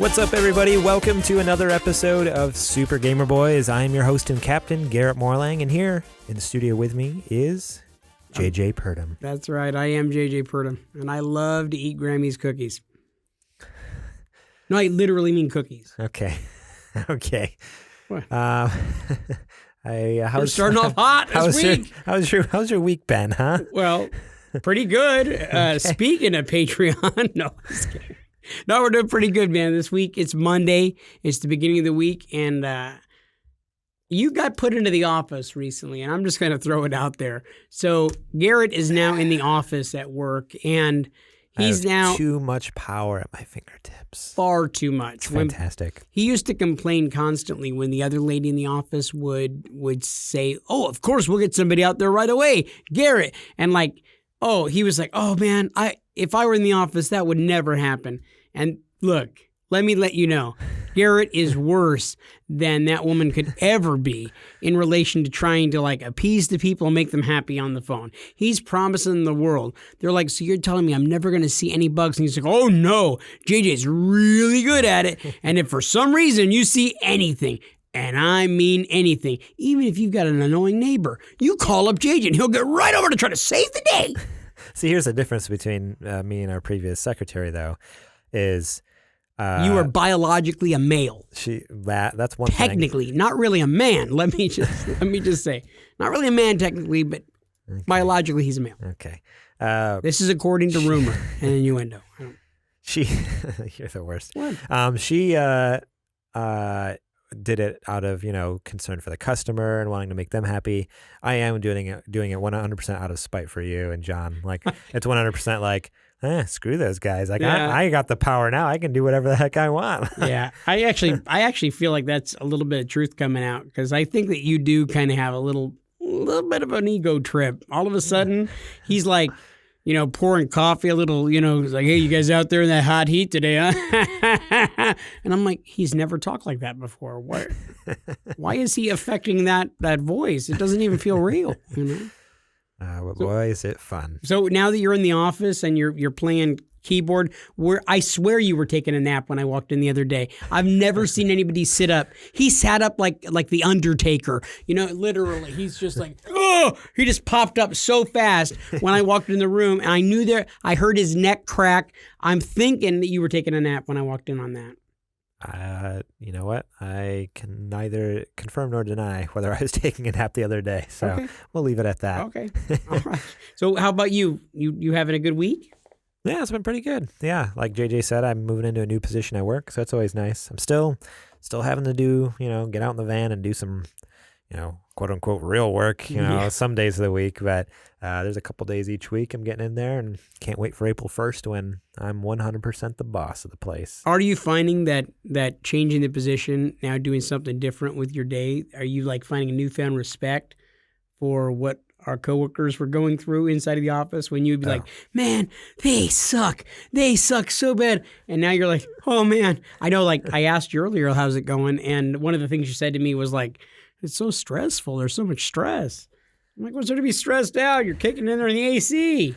What's up, everybody? Welcome to another episode of Super Gamer Boys. I'm your host and captain, Garrett Morlang, and here in the studio with me is JJ Purdom. That's right. I am JJ Purdom, and I love to eat Grammy's cookies. No, I literally mean cookies. Okay. Okay. What? We're starting off hot this week. How's your week been, huh? Well, pretty good. Okay. Speaking of Patreon, no, I'm just kidding. No, we're doing pretty good, man. This week, it's Monday. It's the beginning of the week, and you got put into the office recently, and I'm just going to throw it out there. So Garrett is now in the office at work, and he's now too much power at my fingertips. Far too much. It's fantastic. He used to complain constantly when the other lady in the office would say, "Oh, of course we'll get somebody out there right away, Garrett." And he was like, "Oh man, if I were in the office, that would never happen." And look, let me let you know, Garrett is worse than that woman could ever be in relation to trying to appease the people and make them happy on the phone. He's promising the world. They're like, "So you're telling me I'm never going to see any bugs?" And he's like, "Oh no, JJ's really good at it. And if for some reason you see anything," and I mean anything, even if you've got an annoying neighbor, you call up JJ and he'll get right over to try to save the day. See, here's the difference between me and our previous secretary, though, is you are biologically a male. That's one thing. Technically, not really a man. Let me just say, not really a man technically, but biologically he's a male. Okay. This is according to rumor and innuendo. You're the worst. What? She did it out of concern for the customer and wanting to make them happy. I am doing it 100% out of spite for you and John. It's 100% screw those guys. I got the power now. I can do whatever the heck I want. Yeah, I actually feel like that's a little bit of truth coming out, because I think that you do kind of have a little bit of an ego trip. All of a sudden, he's pouring coffee a little, he's like, "Hey, you guys out there in that hot heat today, huh?" And I'm like, he's never talked like that before. Why is he affecting that voice? It doesn't even feel real, Boy, is it fun. So now that you're in the office and you're playing keyboard, I swear you were taking a nap when I walked in the other day. I've never seen anybody sit up. He sat up like the Undertaker. Literally, he's just like, oh! He just popped up so fast when I walked in the room, and I heard his neck crack. I'm thinking that you were taking a nap when I walked in on that. You know what? I can neither confirm nor deny whether I was taking a nap the other day. So okay. We'll leave it at that. Okay. All right. So how about you? You having a good week? Yeah, it's been pretty good. Yeah, like JJ said, I'm moving into a new position at work, so that's always nice. I'm still having to do, get out in the van and do some, quote unquote real work, some days of the week. But there's a couple days each week I'm getting in there, and can't wait for April 1st when I'm 100% the boss of the place. Are you finding that changing the position, now doing something different with your day, are you finding a newfound respect for what our coworkers were going through inside of the office, when you'd be like, "Man, they suck so bad," and now you're like, "Oh man." I know, I asked you earlier, "How's it going?" And one of the things you said to me was "It's so stressful. There's so much stress." I'm like, "What's there to be stressed out? You're kicking in there in the AC."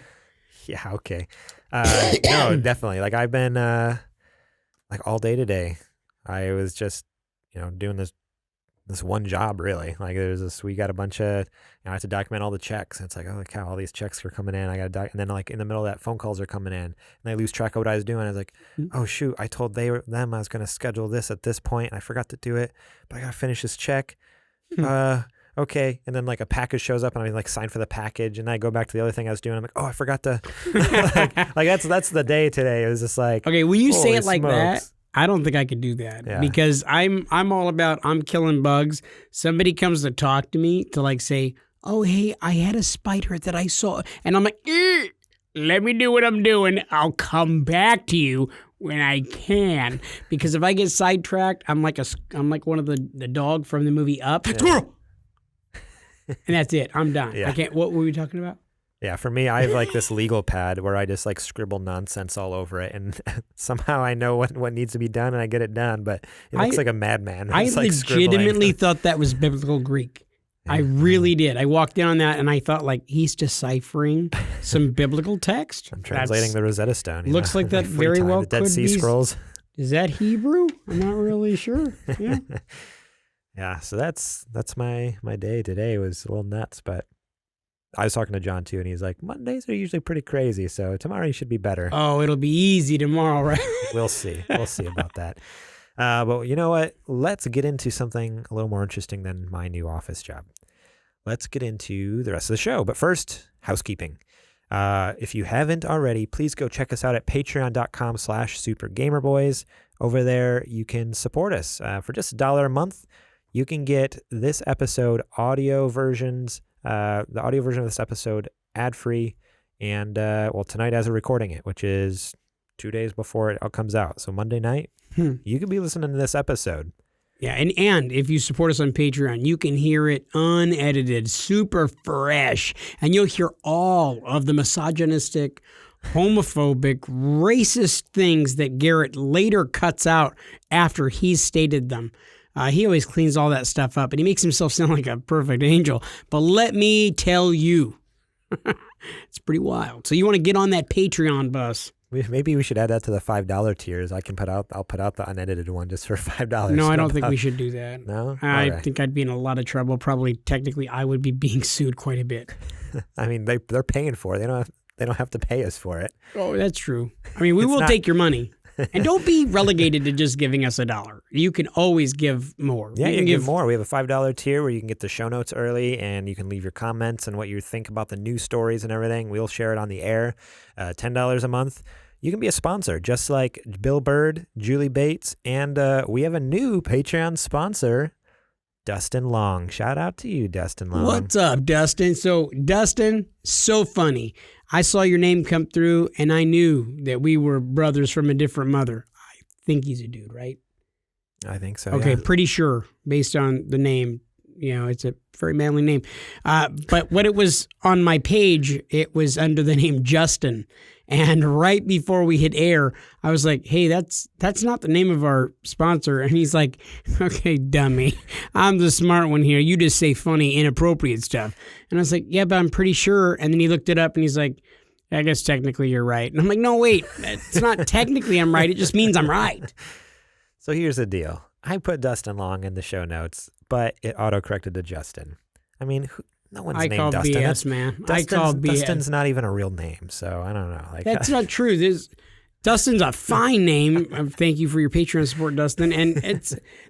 Yeah, okay. No, definitely. I've been all day today. I was just doing this one job, really. We got a bunch of, I have to document all the checks. And it's oh cow, all these checks are coming in. I got to and then in the middle of that, phone calls are coming in, and I lose track of what I was doing. I was like, "Oh shoot, I told them I was going to schedule this at this point, and I forgot to do it, but I got to finish this check." Okay. And then a package shows up, and I sign for the package, and I go back to the other thing I was doing. I'm like, "Oh, I forgot to." That's the day today. It was just okay, when you say it like smokes. that, I don't think I could do that, because I'm all about, I'm killing bugs. Somebody comes to talk to me to say, "Oh, hey, I had a spider that I saw," and I'm like, "Let me do what I'm doing. I'll come back to you when I can," because if I get sidetracked, I'm like one of the dog from the movie Up, and that's it. I'm done. Yeah. I can't. What were we talking about? Yeah, for me, I have this legal pad where I just scribble nonsense all over it, and somehow I know what needs to be done, and I get it done. But it looks like a madman. I legitimately thought that was biblical Greek. I really did. I walked in on that, and I thought he's deciphering some biblical text. I'm translating the Rosetta Stone. Looks like that very well could be. The Dead Sea be Scrolls. Is that Hebrew? I'm not really sure. Yeah. Yeah, so that's my day today. It was a little nuts, but I was talking to John too, and he's like, Mondays are usually pretty crazy, so tomorrow you should be better. Oh, it'll be easy tomorrow, right? We'll see. We'll see about that. But you know what? Let's get into something a little more interesting than my new office job. Let's get into the rest of the show. But first, housekeeping. If you haven't already, please go check us out at patreon.com/supergamerboys. Over there, you can support us. For just $1 a month, you can get this episode audio versions, the audio version of this episode ad-free, and, tonight as we're recording it, which is 2 days before it comes out. So Monday night, you could be listening to this episode. Yeah, and if you support us on Patreon, you can hear it unedited, super fresh, and you'll hear all of the misogynistic, homophobic, racist things that Garrett later cuts out after he's stated them. He always cleans all that stuff up, and he makes himself sound like a perfect angel. But let me tell you, it's pretty wild. So you want to get on that Patreon bus. Maybe we should add that to the $5 tiers. I'll put out the unedited one just for $5. No, I don't think we should do that. No? I think I'd be in a lot of trouble. Probably, technically, I would be being sued quite a bit. I mean, they're paying for it. They don't have to pay us for it. Oh, that's true. I mean, we will take your money. And don't be relegated to just giving us $1. You can always give more. Yeah, you can give more. We have a $5 tier where you can get the show notes early, and you can leave your comments and what you think about the news stories and everything. We'll share it on the air. $10 a month. You can be a sponsor, just like Bill Bird, Julie Bates, and we have a new Patreon sponsor, Dustin Long. Shout out to you, Dustin Long. What's up, Dustin? So, Dustin, so funny. I saw your name come through, and I knew that we were brothers from a different mother. I think he's a dude, right? I think so, Okay, yeah. pretty sure, based on the name. You know, it's a very manly name. But what it was on my page, it was under the name Justin. And right before we hit air, I was like, hey, that's not the name of our sponsor. And he's like, okay, dummy. I'm the smart one here. You just say funny, inappropriate stuff. And I was like, yeah, but I'm pretty sure. And then he looked it up and he's like, I guess technically you're right. And I'm like, no, wait, it's not technically I'm right. It just means I'm right. So here's the deal. I put Dustin Long in the show notes, but it autocorrected to Justin. I mean, no one's named Dustin. I call BS, man. I call BS. Dustin's not even a real name, so I don't know. That's not true. Dustin's a fine name. Thank you for your Patreon support, Dustin. And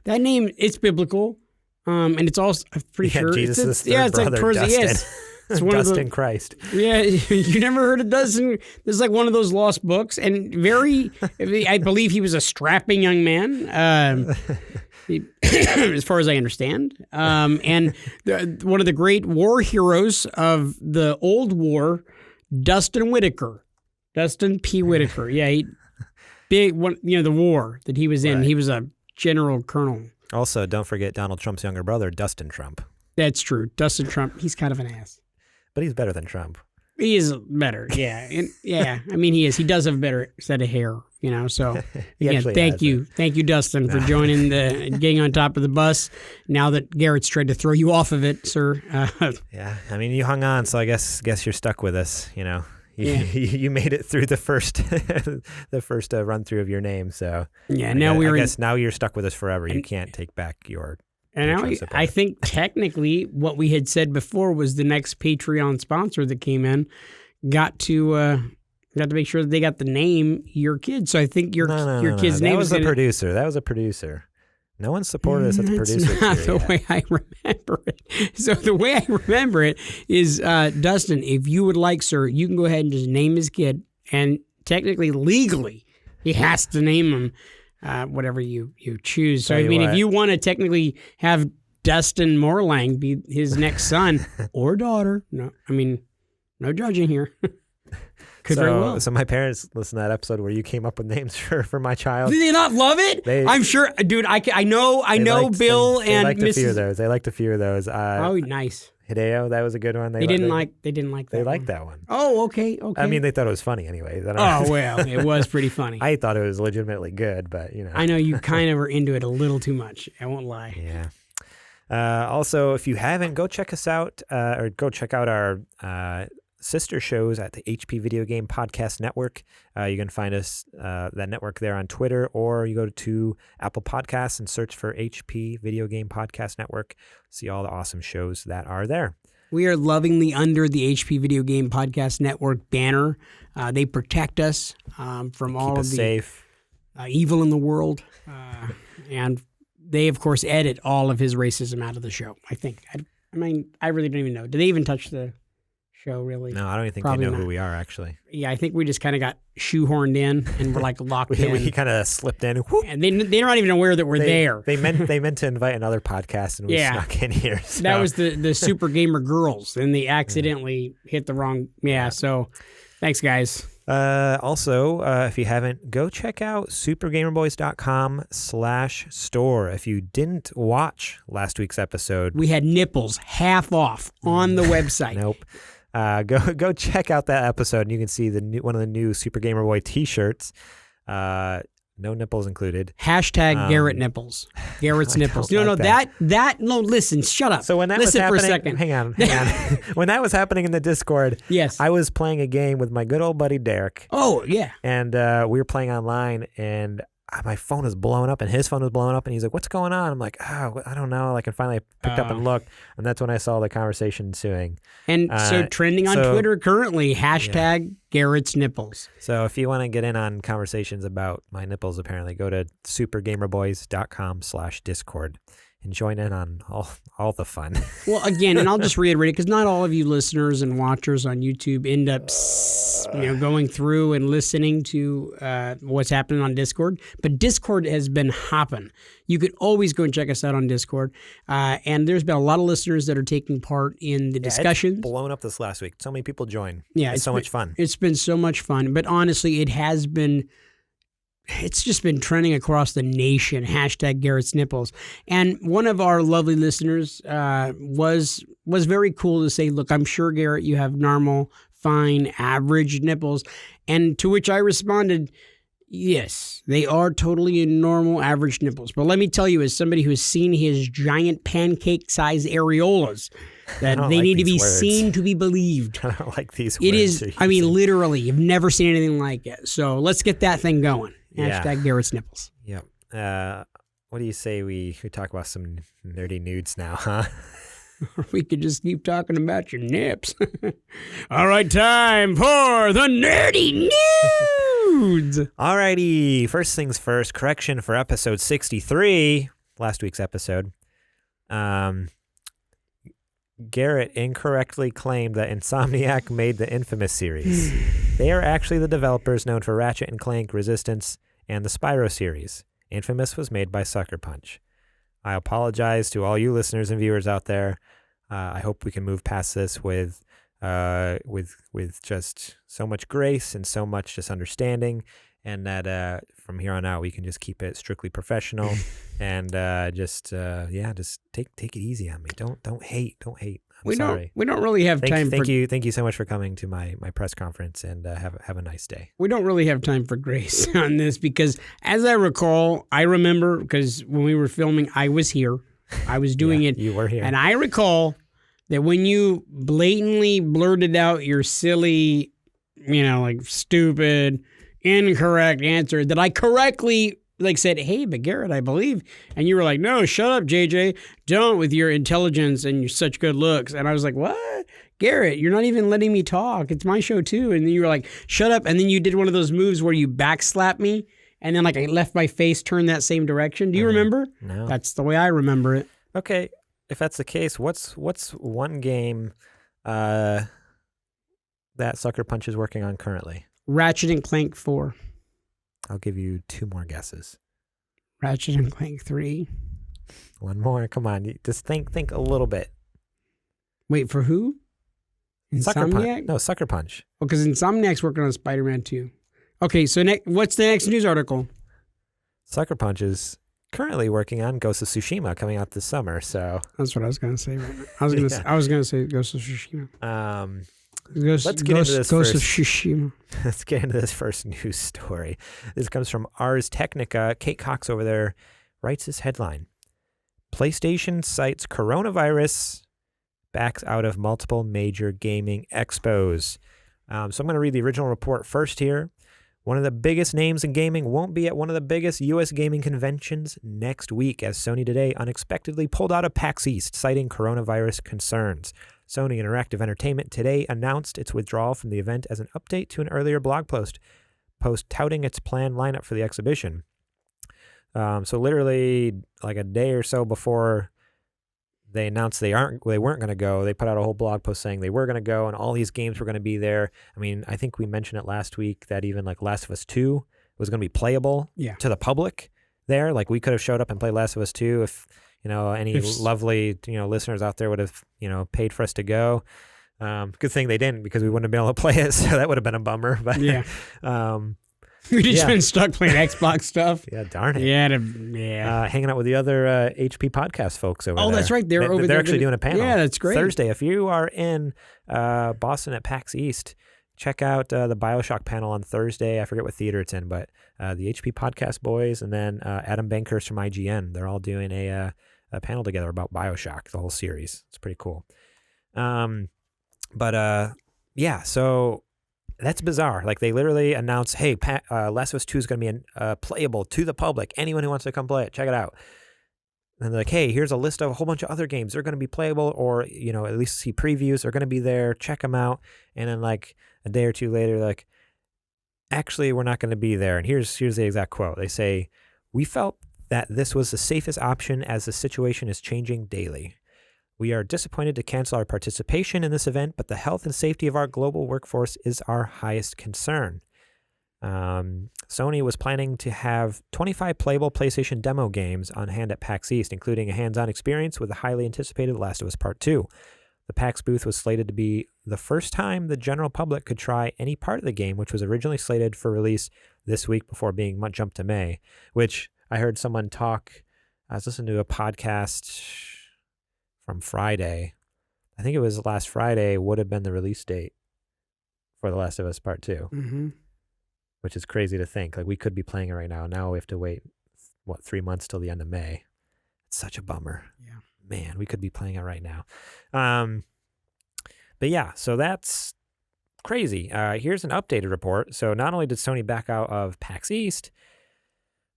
that name. It's biblical, and it's also I'm pretty sure Jesus' third brother, Dustin. Yes, it's one Dustin of the, Christ. Yeah, you never heard of Dustin? This is like one of those lost books, and I believe he was a strapping young man. As far as I understand, and one of the great war heroes of the old war, Dustin P. Whitaker. Yeah, big one. You know the war that he was in. Right. He was a general colonel. Also, don't forget Donald Trump's younger brother, Dustin Trump. That's true. Dustin Trump. He's kind of an ass, but he's better than Trump. He is better. Yeah, I mean, he is. He does have a better set of hair. You know, so again, thank you, Dustin, for joining getting on top of the bus. Now that Garrett's tried to throw you off of it, sir. Yeah, I mean, you hung on, so I guess you're stuck with us. You know, you made it through the first run through of your name. So yeah, now now you're stuck with us forever. You can't take back your. And now I think technically what we had said before was the next Patreon sponsor that came in got to make sure that they got the name your kid. So I think your kid's name was a producer. That was a producer. No one supported us at the producer. That's not the way I remember it. So the way I remember it is, Dustin, if you would like, sir, you can go ahead and just name his kid. And technically, legally, he has to name him whatever you choose. So, I mean, if you want to technically have Dustin Morlang be his next son or daughter, no judging here. Could very well. So my parents listened to that episode where you came up with names for my child. Did they not love it? I'm sure, dude. I know Bill and liked Mrs. a few of those. They liked a few of those. Oh, nice. Hideo, that was a good one. They didn't like that. They liked that one. Oh, okay. I mean, they thought it was funny anyway. Oh, well, it was pretty funny. I thought it was legitimately good, but you know. I know you kind of were into it a little too much. I won't lie. Yeah. Also, if you haven't, go check us out, or go check out our sister shows at the HP Video Game Podcast Network. You can find us, that network there on Twitter, or you go to Apple Podcasts and search for HP Video Game Podcast Network. See all the awesome shows that are there. We are lovingly under the HP Video Game Podcast Network banner. They protect us from all of the safe. Evil in the world. And they, of course, edit all of his racism out of the show, I think. I mean, I really don't even know. Do they even touch the show, really? No, I don't even think Probably they know not. who we are, actually. Yeah, I think we just kind of got shoehorned in and we're like locked in. We kind of slipped in. Whoop. And they're not even aware that we're there. They meant to invite another podcast, and we snuck in here. So. That was the Super Gamer Girls, and they accidentally hit the wrong. Yeah, so thanks, guys. Also, if you haven't, go check out supergamerboys.com/store. If you didn't watch last week's episode, we had nipples half off on the website. Nope. Go check out that episode, and you can see one of the new Super Gamer Boy T-shirts. No nipples included. Hashtag Garrett nipples. Garrett's nipples. No, listen, shut up. So when that listen was for happening, a second. hang on. When that was happening in the Discord, yes, I was playing a game with my good old buddy Derek. Oh yeah. And we were playing online, and my phone was blowing up, and his phone was blowing up, and he's like, "What's going on?" I'm like, "Oh, I don't know." Like, and finally I picked up and looked, and that's when I saw the conversation ensuing. And so trending on Twitter currently, hashtag Garrett's nipples. So if you want to get in on conversations about my nipples, apparently, go to supergamerboys.com/discord and join in on all the fun. Well, again, and I'll just reiterate it, because not all of you listeners and watchers on YouTube end up going through and listening to what's happening on Discord. But Discord has been hopping. You could always go and check us out on Discord. And there's been a lot of listeners that are taking part in the discussions. It's blown up this last week. So many people join. Yeah, it's so much fun. It's been so much fun. But honestly, it's just been trending across the nation, hashtag Garrett's nipples. And one of our lovely listeners was very cool to say, look, I'm sure, Garrett, you have normal, fine, average nipples. And to which I responded, yes, they are totally normal, average nipples. But let me tell you, as somebody who has seen his giant pancake-sized areolas, that they need to be seen to be believed. I don't like these words. It is, I mean, literally, you've never seen anything like it. So let's get that thing going. Hashtag Garrett's nipples. Yep. What do you say we talk about some nerdy nudes now, huh? We could just keep talking about your nips. All right, time for the nerdy nudes. All righty. First things first, correction for episode 63, last week's episode. Garrett incorrectly claimed that Insomniac made the Infamous series. They are actually the developers known for Ratchet and Clank, Resistance, and the Spyro series. Infamous was made by Sucker Punch. I apologize to all you listeners and viewers out there. I hope we can move past this with just so much grace and so much just understanding, and that from here on out we can just keep it strictly professional and just take it easy on me. Don't hate. I'm sorry. We don't really have time. Thank you so much for coming to my press conference, and have a nice day. We don't really have time for grace on this because, as I remember, because when we were filming, I was here. I was doing it. You were here. And I recall that when you blatantly blurted out your silly, like stupid, incorrect answer, that I correctly said, "Hey, but Garrett, I believe," and you were like, "No, shut up, JJ, don't, with your intelligence and your such good looks." And I was like, "What? Garrett, you're not even letting me talk. It's my show too." And then you were like, "Shut up." And then you did one of those moves where you backslap me, and then I left my face turned that same direction. Do you remember? No. That's the way I remember it. Okay, if that's the case, what's one game that Sucker Punch is working on currently? Ratchet and Clank 4. I'll give you 2 more guesses. Ratchet and Clank 3. One more. Come on. Just think a little bit. Wait, for who? Sucker Insomniac? Punch. No, Sucker Punch. Well, because Insomniac's working on Spider-Man 2. Okay, so what's the next news article? Sucker Punch is currently working on Ghost of Tsushima coming out this summer. So that's what I was going to say. I was going to say Ghost of Tsushima. Let's get into this Ghost first. of Tsushima. Let's get into this first news story. This comes from Ars Technica. Kate Cox over there writes this headline: PlayStation cites coronavirus backs out of multiple major gaming expos. So I'm going to read the original report first here. One of the biggest names in gaming won't be at one of the biggest U.S. gaming conventions next week, as Sony today unexpectedly pulled out of PAX East, citing coronavirus concerns. Sony Interactive Entertainment today announced its withdrawal from the event as an update to an earlier blog post touting its planned lineup for the exhibition. So literally like a day or so before they announced they weren't going to go, they put out a whole blog post saying they were going to go and all these games were going to be there. I mean, I think we mentioned it last week that even like Last of Us 2 was going to be playable to the public there. Like we could have showed up and played Last of Us 2 if, any lovely, listeners out there would have, paid for us to go. Good thing they didn't, because we wouldn't have been able to play it. So that would have been a bummer. But we just been stuck playing Xbox stuff. Yeah, darn it. Yeah. Hanging out with the other HP podcast folks over there. Oh, that's right. They're over there. They're actually doing a panel. Yeah, that's great. Thursday. If you are in Boston at PAX East, check out the BioShock panel on Thursday. I forget what theater it's in, but the HP podcast boys and then Adam Bankhurst from IGN, they're all doing a panel together about BioShock, the whole series. It's pretty cool. So that's bizarre. Like they literally announced, hey, Last of Us 2 is going to be playable to the public. Anyone who wants to come play it, check it out. And they're like, hey, here's a list of a whole bunch of other games. They're going to be playable, or, at least see previews. They're going to be there. Check them out. And then like a day or two later, like, actually, we're not going to be there. And here's the exact quote. They say, we felt that this was the safest option as the situation is changing daily. We are disappointed to cancel our participation in this event, but the health and safety of our global workforce is our highest concern. Sony was planning to have 25 playable PlayStation demo games on hand at PAX East, including a hands-on experience with the highly anticipated Last of Us Part 2. The PAX booth was slated to be the first time the general public could try any part of the game, which was originally slated for release this week before being jumped to May, which I heard someone talk. I was listening to a podcast from Friday. I think it was last Friday would have been the release date for The Last of Us Part 2, which is crazy to think. Like we could be playing it right now. Now we have to wait, 3 months till the end of May. It's such a bummer. Yeah. Man, we could be playing it right now. But yeah, so that's crazy. Here's an updated report. So not only did Sony back out of PAX East,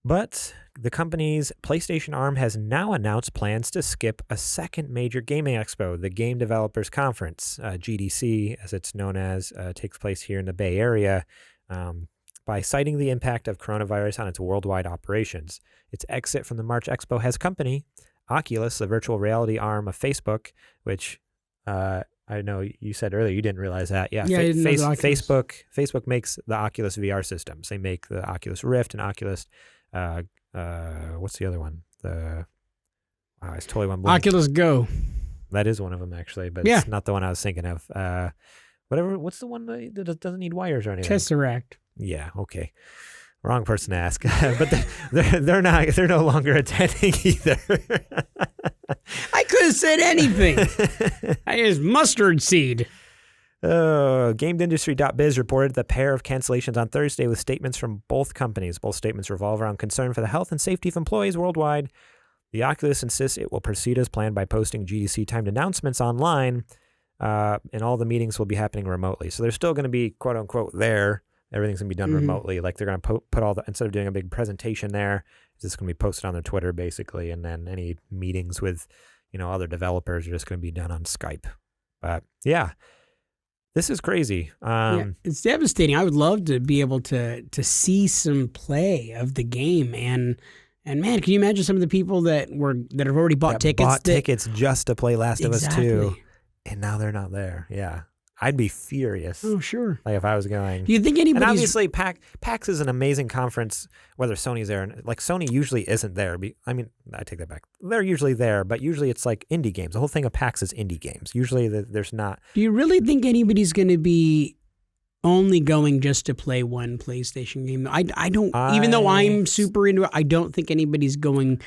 but the company's PlayStation arm has now announced plans to skip a second major gaming expo, the Game Developers Conference, GDC, as it's known as, takes place here in the Bay Area, by citing the impact of coronavirus on its worldwide operations. Its exit from the March Expo has company, Oculus, the virtual reality arm of Facebook, which I know you said earlier you didn't realize that. Yeah, I didn't know Facebook makes the Oculus VR systems. They make the Oculus Rift and Oculus. What's the other one? It's totally one. Oculus Go. That is one of them actually, but it's not the one I was thinking of. What's the one that doesn't need wires or anything? Tesseract. Yeah. Okay. Wrong person to ask, but they're no longer attending either. I could have said anything. I used mustard seed. GamesIndustry.biz reported the pair of cancellations on Thursday with statements from both companies. Both statements revolve around concern for the health and safety of employees worldwide. The Oculus insists it will proceed as planned by posting GDC timed announcements online, and all the meetings will be happening remotely. So they're still going to be, quote unquote, there. Everything's going to be done remotely. Like they're going to put all the, instead of doing a big presentation there, it's just going to be posted on their Twitter basically. And then any meetings with, other developers are just going to be done on Skype. But yeah, this is crazy. It's devastating. I would love to be able to see some play of the game. And man, can you imagine some of the people that have already bought tickets? Tickets just to play Last of Us 2. And now they're not there. Yeah. I'd be furious. Oh, sure. Like if I was going. Do you think anybody's... And obviously, PAX is an amazing conference, whether Sony's there. Like Sony usually isn't there. I take that back. They're usually there, but usually it's like indie games. The whole thing of PAX is indie games. Usually there's not. Do you really think anybody's going to be only going just to play one PlayStation game? I don't, even though I'm super into it, I don't think anybody's going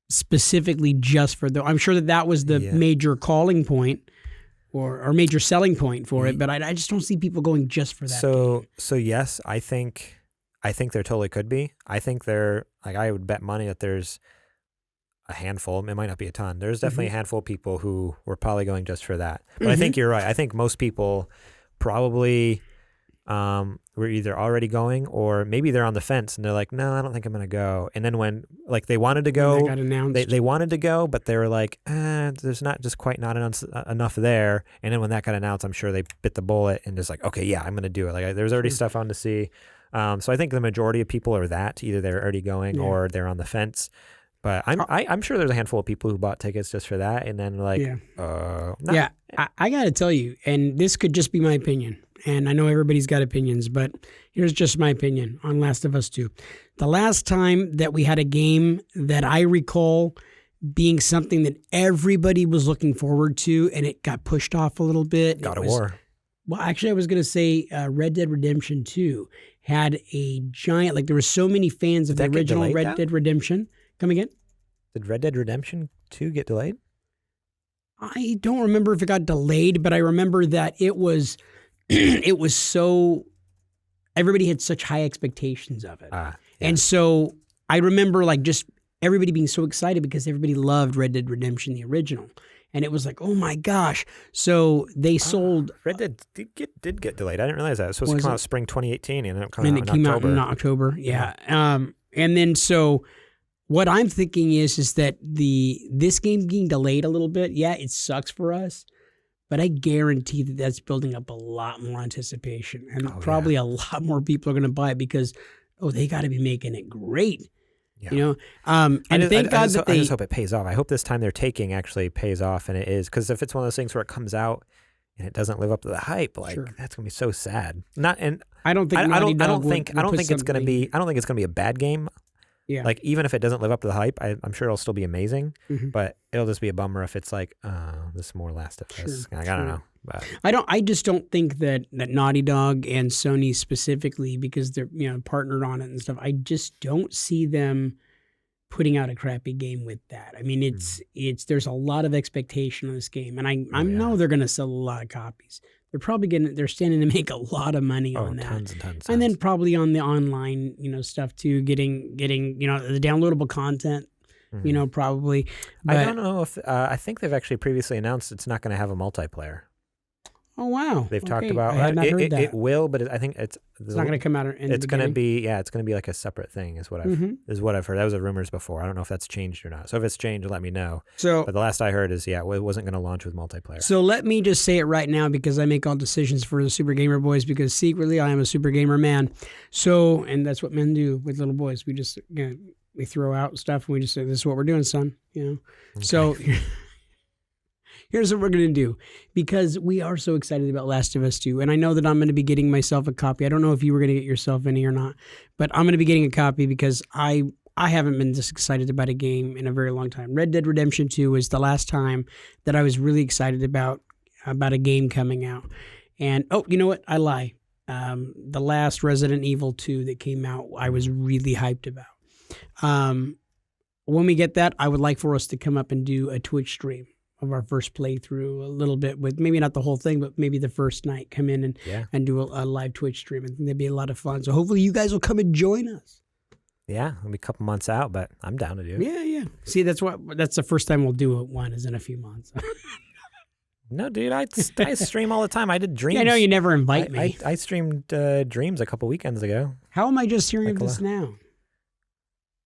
specifically just for I'm sure that was the major calling point. Or major selling point for it, but I just don't see people going just for that. So yes, I think there totally could be. I think I would bet money that there's a handful. It might not be a ton. There's definitely a handful of people who were probably going just for that. But I think you're right. I think most people probably were either already going or maybe they're on the fence and they're like, no, I don't think I'm going to go. And then when like they wanted to go, got announced. they wanted to go, but they were like, there's not just quite not enough there. And then when that got announced, I'm sure they bit the bullet and just like, okay, yeah, I'm going to do it. Like there's already stuff on to see. So I think the majority of people are that either they're already going or they're on the fence. But I'm sure there's a handful of people who bought tickets just for that, and then like, I got to tell you, and this could just be my opinion, and I know everybody's got opinions, but here's just my opinion on Last of Us 2. The last time that we had a game that I recall being something that everybody was looking forward to, and it got pushed off a little bit. God of War. Well, actually, I was going to say Red Dead Redemption 2 had a giant, like there were so many fans of the original Red Dead Redemption. Come again? Did Red Dead Redemption 2 get delayed? I don't remember if it got delayed, but I remember that it was it was so everybody had such high expectations of it. And so I remember like just everybody being so excited because everybody loved Red Dead Redemption, the original. And it was like, oh my gosh. So they sold. Red Dead did get delayed. I didn't realize that. It was supposed to come out spring 2018 and it came out in October. Yeah. And then so what I'm thinking is that this game being delayed a little bit, yeah, it sucks for us, but I guarantee that that's building up a lot more anticipation, and probably a lot more people are going to buy it because they got to be making it great, you know. And thank God that I just hope it pays off. I hope this time they're taking actually pays off, and it is, because if it's one of those things where it comes out and it doesn't live up to the hype, like that's gonna be so sad. I don't think I don't think it's gonna be a bad game. Yeah. Like, even if it doesn't live up to the hype, I'm sure it'll still be amazing, but it'll just be a bummer if it's like, this is more Last of Us. I don't know. But I just don't think that Naughty Dog and Sony specifically, because they're partnered on it and stuff, I just don't see them putting out a crappy game with that. I mean, there's a lot of expectation on this game, and I know they're going to sell a lot of copies. They're standing to make a lot of money on that. Tons and tons. And then probably on the online, stuff too, getting, the downloadable content, probably. But, I don't know if, I think they've actually previously announced it's not going to have a multiplayer. Oh, wow. They've talked about I had not heard that. It will, but I think it's not going to come out in it's going to be, it's going to be like a separate thing is what I've heard. That was rumors before. I don't know if that's changed or not. So if it's changed, let me know. But the last I heard is, it wasn't going to launch with multiplayer. So let me just say it right now, because I make all decisions for the Super Gamer Boys, because secretly I am a Super Gamer man. So, and that's what men do with little boys. We just, we throw out stuff and we just say, this is what we're doing, son. Okay. So here's what we're going to do, because we are so excited about Last of Us 2. And I know that I'm going to be getting myself a copy. I don't know if you were going to get yourself any or not, but I'm going to be getting a copy because I haven't been this excited about a game in a very long time. Red Dead Redemption 2 was the last time that I was really excited about a game coming out. And, you know what? I lie. The last Resident Evil 2 that came out, I was really hyped about. When we get that, I would like for us to come up and do a Twitch stream of our first playthrough, a little bit, with maybe not the whole thing, but maybe the first night, come in and do a live Twitch stream. I think that'd be a lot of fun. So hopefully you guys will come and join us. Yeah, it'll be a couple months out, but I'm down to do it. Yeah. See, that's the first time we'll do one, is in a few months. No, dude, I stream all the time. I did Dreams. Yeah, I know you never invite me. I streamed Dreams a couple weekends ago. How am I just hearing of this now?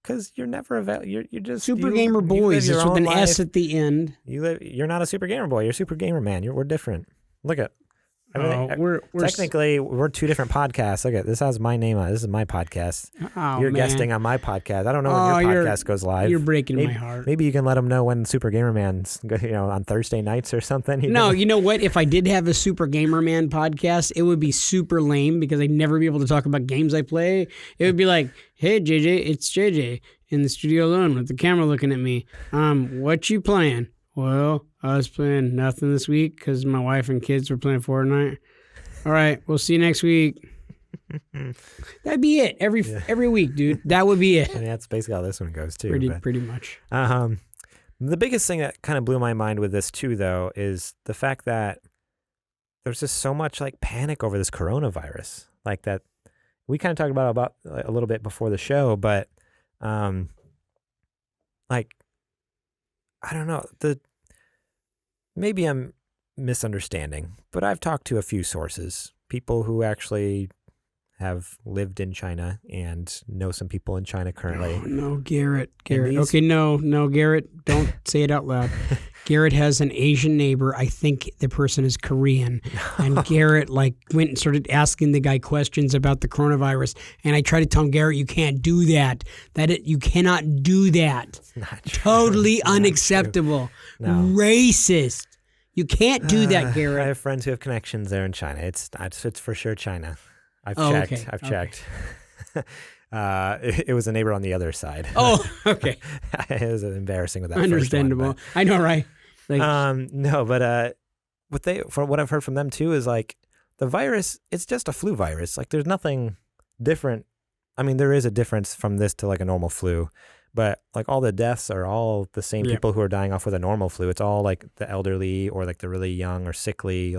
Because you're never available. You're just Super Gamer Boys. It's with an S at the end. You're not a Super Gamer Boy. You're a Super Gamer Man. We're different. Look at. We're technically we're two different podcasts. Look at this has my name on it. This is my podcast. You're guesting on my podcast. I don't know when your podcast goes live. You're breaking my heart. Maybe you can let them know when Super Gamer Man's on Thursday nights or something. No, you know what? If I did have a Super Gamer Man podcast, it would be super lame because I'd never be able to talk about games I play. It would be like, hey JJ, it's JJ in the studio alone with the camera looking at me. What you playing? Well, I was playing nothing this week because my wife and kids were playing Fortnite. All right, we'll see you next week. That'd be it every week, dude. That would be it. And that's basically how this one goes too. Pretty much. The biggest thing that kind of blew my mind with this too, though, is the fact that there's just so much like panic over this coronavirus. Like that, we kind of talked about a little bit before the show, but like I don't know. Maybe I'm misunderstanding, but I've talked to a few sources, people who actually have lived in China and know some people in China currently. Oh, no, Garrett. Okay, no, Garrett, don't say it out loud. Garrett has an Asian neighbor. I think the person is Korean. And Garrett went and started asking the guy questions about the coronavirus. And I tried to tell him, Garrett, you can't do that. You cannot do that. Not true. Totally unacceptable. No. Racist. You can't do that, Garrett. I have friends who have connections there in China. It's for sure China. I've checked. It was a neighbor on the other side. Oh, okay. It was embarrassing with that. Understandable. First one, I know, right? No, but from what I've heard from them too is the virus. It's just a flu virus. There's nothing different. I mean, there is a difference from this to a normal flu, but all the deaths are all the same people who are dying off with a normal flu. It's all the elderly or the really young or sickly.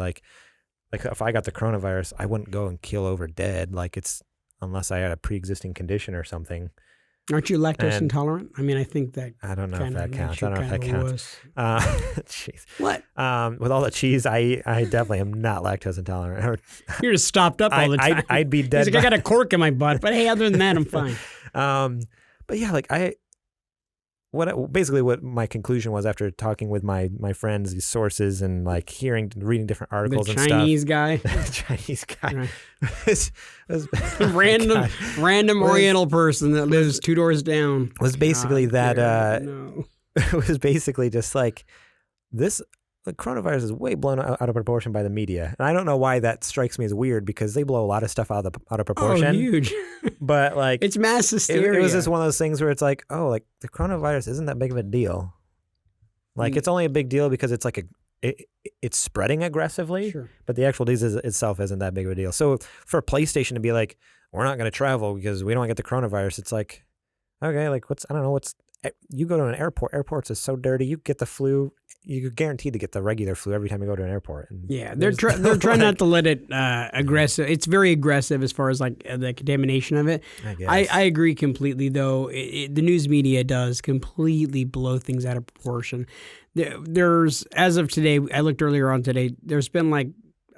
If I got the coronavirus, I wouldn't go and keel over dead. It's unless I had a pre-existing condition or something. Aren't you lactose intolerant? I mean, I think that. I don't know if that counts. I don't know if that counts. Jeez. What? With all the cheese, I definitely am not lactose intolerant. You're just stopped up all the time. I'd be dead. He's I got a cork in my butt, but hey, other than that, I'm fine. But yeah, what my conclusion was after talking with my friends, these sources, and reading different articles and stuff. The Chinese guy. Chinese guy. Yeah. Random Oriental person that lives 2 doors down. Was basically no. It was basically just this. The coronavirus is way blown out of proportion by the media, and I don't know why that strikes me as weird because they blow a lot of stuff out of proportion. Oh, huge! But it's mass hysteria. It was just one of those things where it's the coronavirus isn't that big of a deal. It's only a big deal because it's it's spreading aggressively, sure. But the actual disease itself isn't that big of a deal. So for PlayStation to be we're not going to travel because we don't get the coronavirus, it's okay, you go to an airport. Airports is so dirty. You get the flu. You're guaranteed to get the regular flu every time you go to an airport. And yeah, they're trying not to let it aggressive. It's very aggressive as far as the contamination of it. I guess. I agree completely, though. The news media does completely blow things out of proportion. There's, as of today, I looked earlier on today, there's been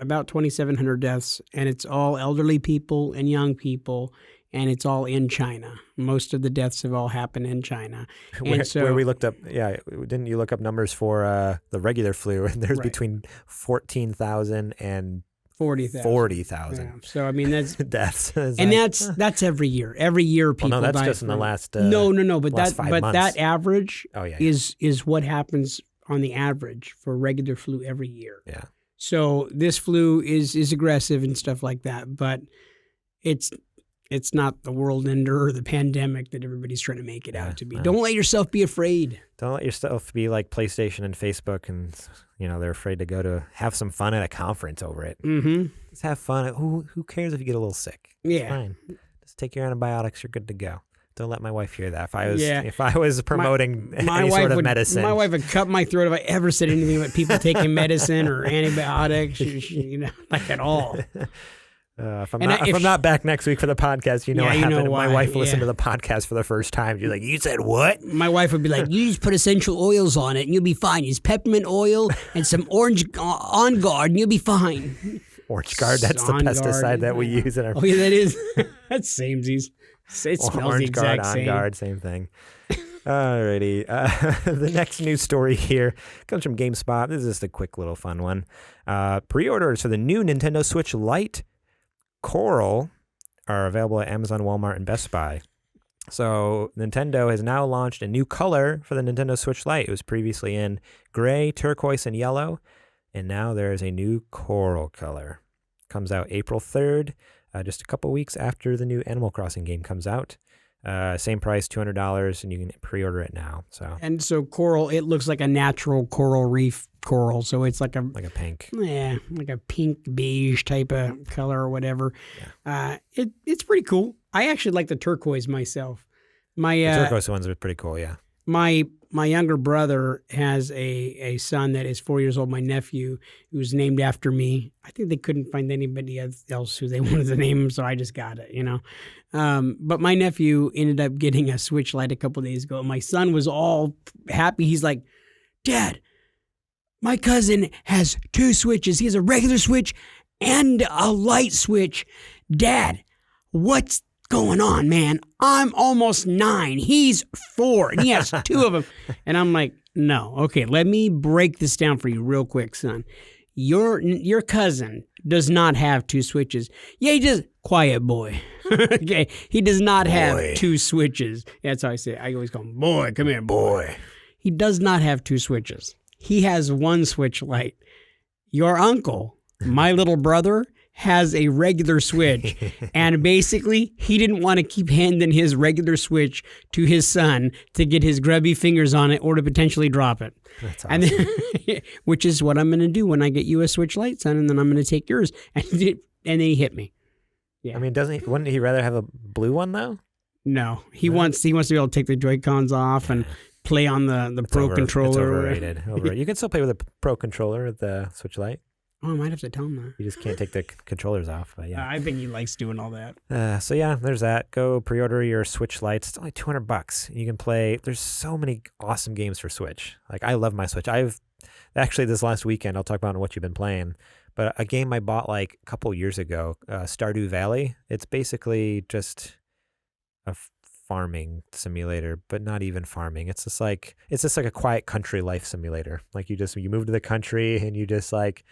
about 2,700 deaths, and it's all elderly people and young people. And it's all in China. Most of the deaths have all happened in China. Where we looked up, didn't you look up numbers for the regular flu? And there's between 14,000 and 40,000. Yeah. So I mean that's deaths, and that's every year. Every year people die. Well, no, that's just in the last. No. But months. That average is what happens on the average for regular flu every year. Yeah. So this flu is aggressive and stuff like that, but it's not the world ender or the pandemic that everybody's trying to make it out to be. Don't let yourself be afraid. Don't let yourself be like PlayStation and Facebook and, they're afraid to go to have some fun at a conference over it. Mm-hmm. Just have fun. Who cares if you get a little sick? Yeah. It's fine. Just take your antibiotics. You're good to go. Don't let my wife hear that. If I was promoting any sort of medicine. My wife would cut my throat if I ever said anything about people taking medicine or antibiotics, at all. If I'm not back next week for the podcast, what happened. My wife listened to the podcast for the first time. She's like, "You said what?" My wife would be like, "You just put essential oils on it, and you'll be fine. Use peppermint oil and some orange On Guard, and you'll be fine." Orange Guard, that's the pesticide that we use in our. Oh yeah, that is. That's samesies. It smells Orange the exact Guard, same. On Guard, same thing. Alrighty. The next news story here comes from GameSpot. This is just a quick little fun one. Pre-orders for the new Nintendo Switch Lite Coral are available at Amazon, Walmart, and Best Buy. So Nintendo has now launched a new color for the Nintendo Switch Lite. It was previously in gray, turquoise, and yellow, and now there is a new coral color. Comes out April 3rd, just a couple weeks after the new Animal Crossing game comes out. Same price, $200, and you can pre-order it now. So coral, it looks like a natural coral reef coral. So it's like a pink. Yeah, like a pink beige type of color or whatever. Yeah. It's pretty cool. I actually like the turquoise myself. The turquoise ones are pretty cool. Yeah. My younger brother has a son that is 4 years old, my nephew, who's named after me. I think they couldn't find anybody else who they wanted to name him, so I just got it, But my nephew ended up getting a Switch Lite a couple of days ago. My son was all happy. He's like, Dad, my cousin has 2 switches. He has a regular switch and a light switch. Dad, what's going on, man? I'm almost 9. He's 4, and he has 2 of them. And I'm like, no. Okay, let me break this down for you real quick, son. Your cousin does not have 2 switches. Yeah, he does. Quiet boy. Okay, he does not have 2 switches. Yeah, that's how I say it. I always call him, boy, come here, boy. He does not have 2 switches. He has 1 switch light. Your uncle, my little brother, has a regular switch. And basically, he didn't want to keep handing his regular switch to his son to get his grubby fingers on it or to potentially drop it. That's awesome. And then, which is what I'm going to do when I get you a switch light, son, and then I'm going to take yours. And then he hit me. Yeah. I mean, wouldn't he rather have a blue one, though? No. He wants to be able to take the Joy-Cons off and play on the Pro controller. It's overrated. You can still play with a Pro controller with the Switch Lite. Oh, I might have to tell him that. You just can't take the controllers off. But yeah, I think he likes doing all that. So yeah, there's that. Go pre-order your Switch Lites. It's only $200. You can play. There's so many awesome games for Switch. Like, I love my Switch. I've actually, this last weekend, I'll talk about what you've been playing. But a game I bought like a couple years ago, Stardew Valley. It's basically just a farming simulator, but not even farming. It's just like a quiet country life simulator. Like, you move to the country and you just like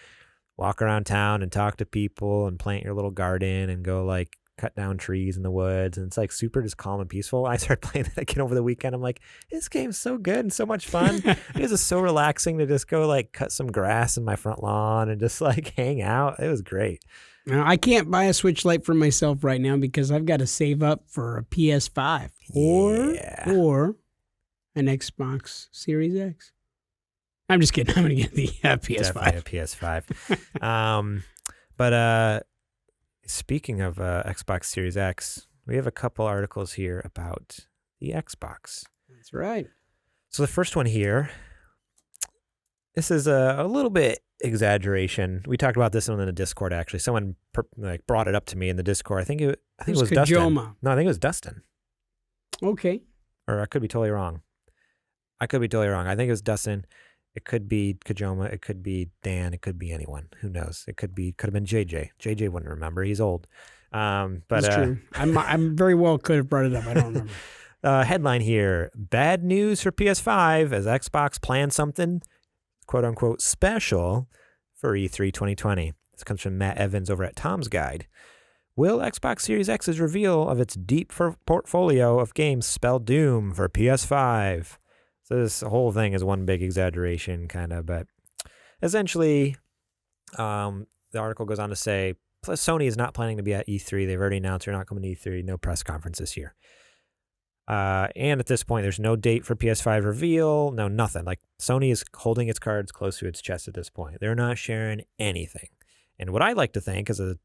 walk around town and talk to people and plant your little garden and go like cut down trees in the woods. And it's like super just calm and peaceful. I started playing it again over the weekend. I'm like, this game's so good and so much fun. It was just so relaxing to just go like cut some grass in my front lawn and just like hang out. It was great. Now, I can't buy a Switch Lite for myself right now because I've got to save up for a PS5 or an Xbox Series X. I'm just kidding. I'm going to get the PS5. Definitely a PS5. But speaking of Xbox Series X, we have a couple articles here about the Xbox. That's right. So the first one here, this is a little bit exaggeration. We talked about this one in the Discord, actually. Someone brought it up to me in the Discord. I think it was Dustin. No, I think it was Dustin. Okay. Or I could be totally wrong. I think it was Dustin. It could be Kajoma. It could be Dan. It could be anyone. Who knows? It could have been JJ. JJ wouldn't remember. He's old. But that's true. I'm very well could have brought it up. I don't remember. Headline here: Bad news for PS5 as Xbox plans something "quote unquote" special for E3 2020. This comes from Matt Evans over at Tom's Guide. Will Xbox Series X's reveal of its deep portfolio of games spell doom for PS5? So this whole thing is one big exaggeration, kind of, but essentially, the article goes on to say, plus Sony is not planning to be at E3. They've already announced they're not coming to E3. No press conference this year. And at this point, there's no date for PS5 reveal. No, nothing. Like, Sony is holding its cards close to its chest at this point. They're not sharing anything. And what I like to think as a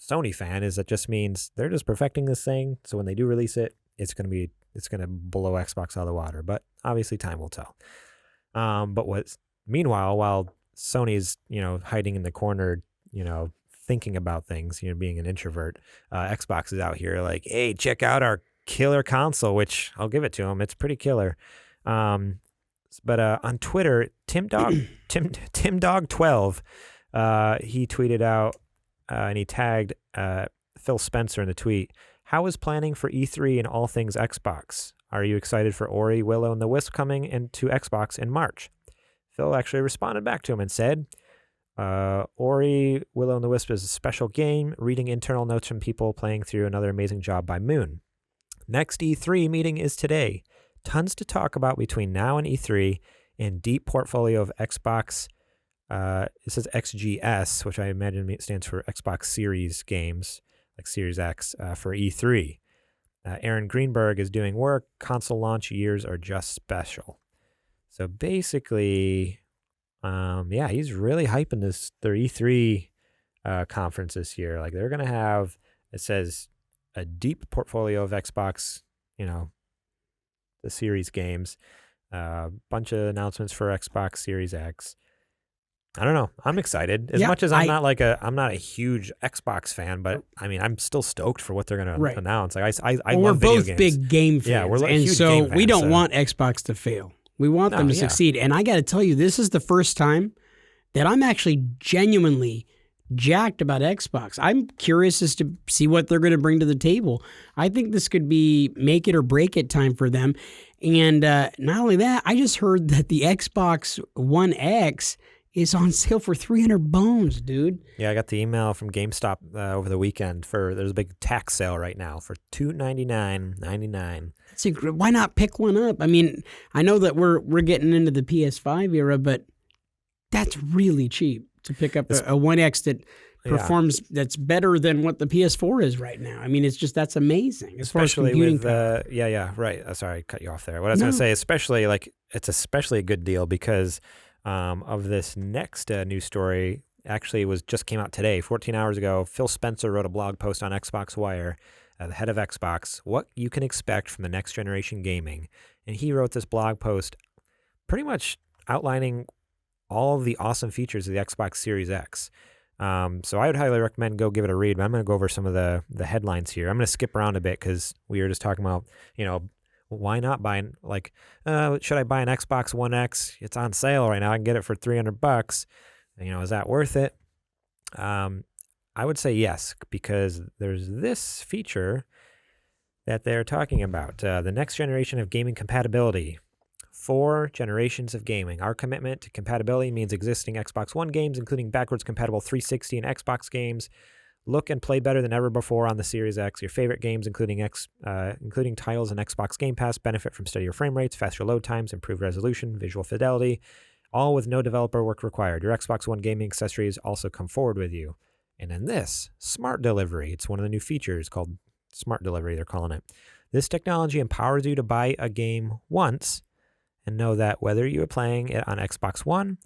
Sony fan is that just means they're just perfecting this thing. So when they do release it, it's going to blow Xbox out of the water, but obviously time will tell. Meanwhile, while Sony's, hiding in the corner, thinking about thing, being an introvert, Xbox is out here like, hey, check out our killer console, which I'll give it to them. It's pretty killer. But on Twitter, TimDog12, he tweeted out and he tagged Phil Spencer in the tweet. How is planning for E3 and all things Xbox? Are you excited for Ori, Willow, and the Wisp coming into Xbox in March? Phil actually responded back to him and said, Ori, Willow, and the Wisp is a special game, reading internal notes from people playing through. Another amazing job by Moon. Next E3 meeting is today. Tons to talk about between now and E3 and deep portfolio of Xbox. It says XGS, which I imagine stands for Xbox Series games, like Series X, for E3. Aaron Greenberg is doing work. Console launch years are just special. So basically, he's really hyping their E3 conference this year. Like, they're going to have, it says, a deep portfolio of Xbox, the series games, bunch of announcements for Xbox Series X. I don't know. I'm excited. As much as I'm not a huge Xbox fan, but I mean, I'm still stoked for what they're going to announce. Like, I love video games. We're both big game fans. Yeah, we're and huge so game fans, we don't want Xbox to fail. We want them to succeed. And I got to tell you, this is the first time that I'm actually genuinely jacked about Xbox. I'm curious as to see what they're going to bring to the table. I think this could be make it or break it time for them. And not only that, I just heard that the Xbox One X is on sale for $300, dude. Yeah, I got the email from GameStop over the weekend there's a big tax sale right now for $299.99. Why not pick one up? I mean, I know that we're getting into the PS5 era, but that's really cheap to pick up a One X that performs that's better than what the PS4 is right now. I mean, it's just that's amazing. Especially with right. Sorry, I cut you off there. What I was going to say, especially it's especially a good deal because of this next news story. Actually, just came out today, 14 hours ago. Phil Spencer wrote a blog post on Xbox Wire, the head of Xbox, what you can expect from the next generation gaming, and he wrote this blog post, pretty much outlining all of the awesome features of the Xbox Series X. So I would highly recommend go give it a read, but I'm going to go over some of the headlines here. I'm going to skip around a bit because we were just talking about, why not buy, should I buy an Xbox One X? It's on sale right now. I can get it for $300. Is that worth it? I would say yes, because there's this feature that they're talking about, the next generation of gaming compatibility. 4 generations of gaming. Our commitment to compatibility means existing Xbox One games, including backwards compatible 360 and Xbox games, look and play better than ever before on the Series X. Your favorite games, including titles and Xbox Game Pass, benefit from steadier frame rates, faster load times, improved resolution, visual fidelity, all with no developer work required. Your Xbox One gaming accessories also come forward with you. And then this, Smart Delivery. It's one of the new features called Smart Delivery, they're calling it. This technology empowers you to buy a game once and know that whether you are playing it on Xbox One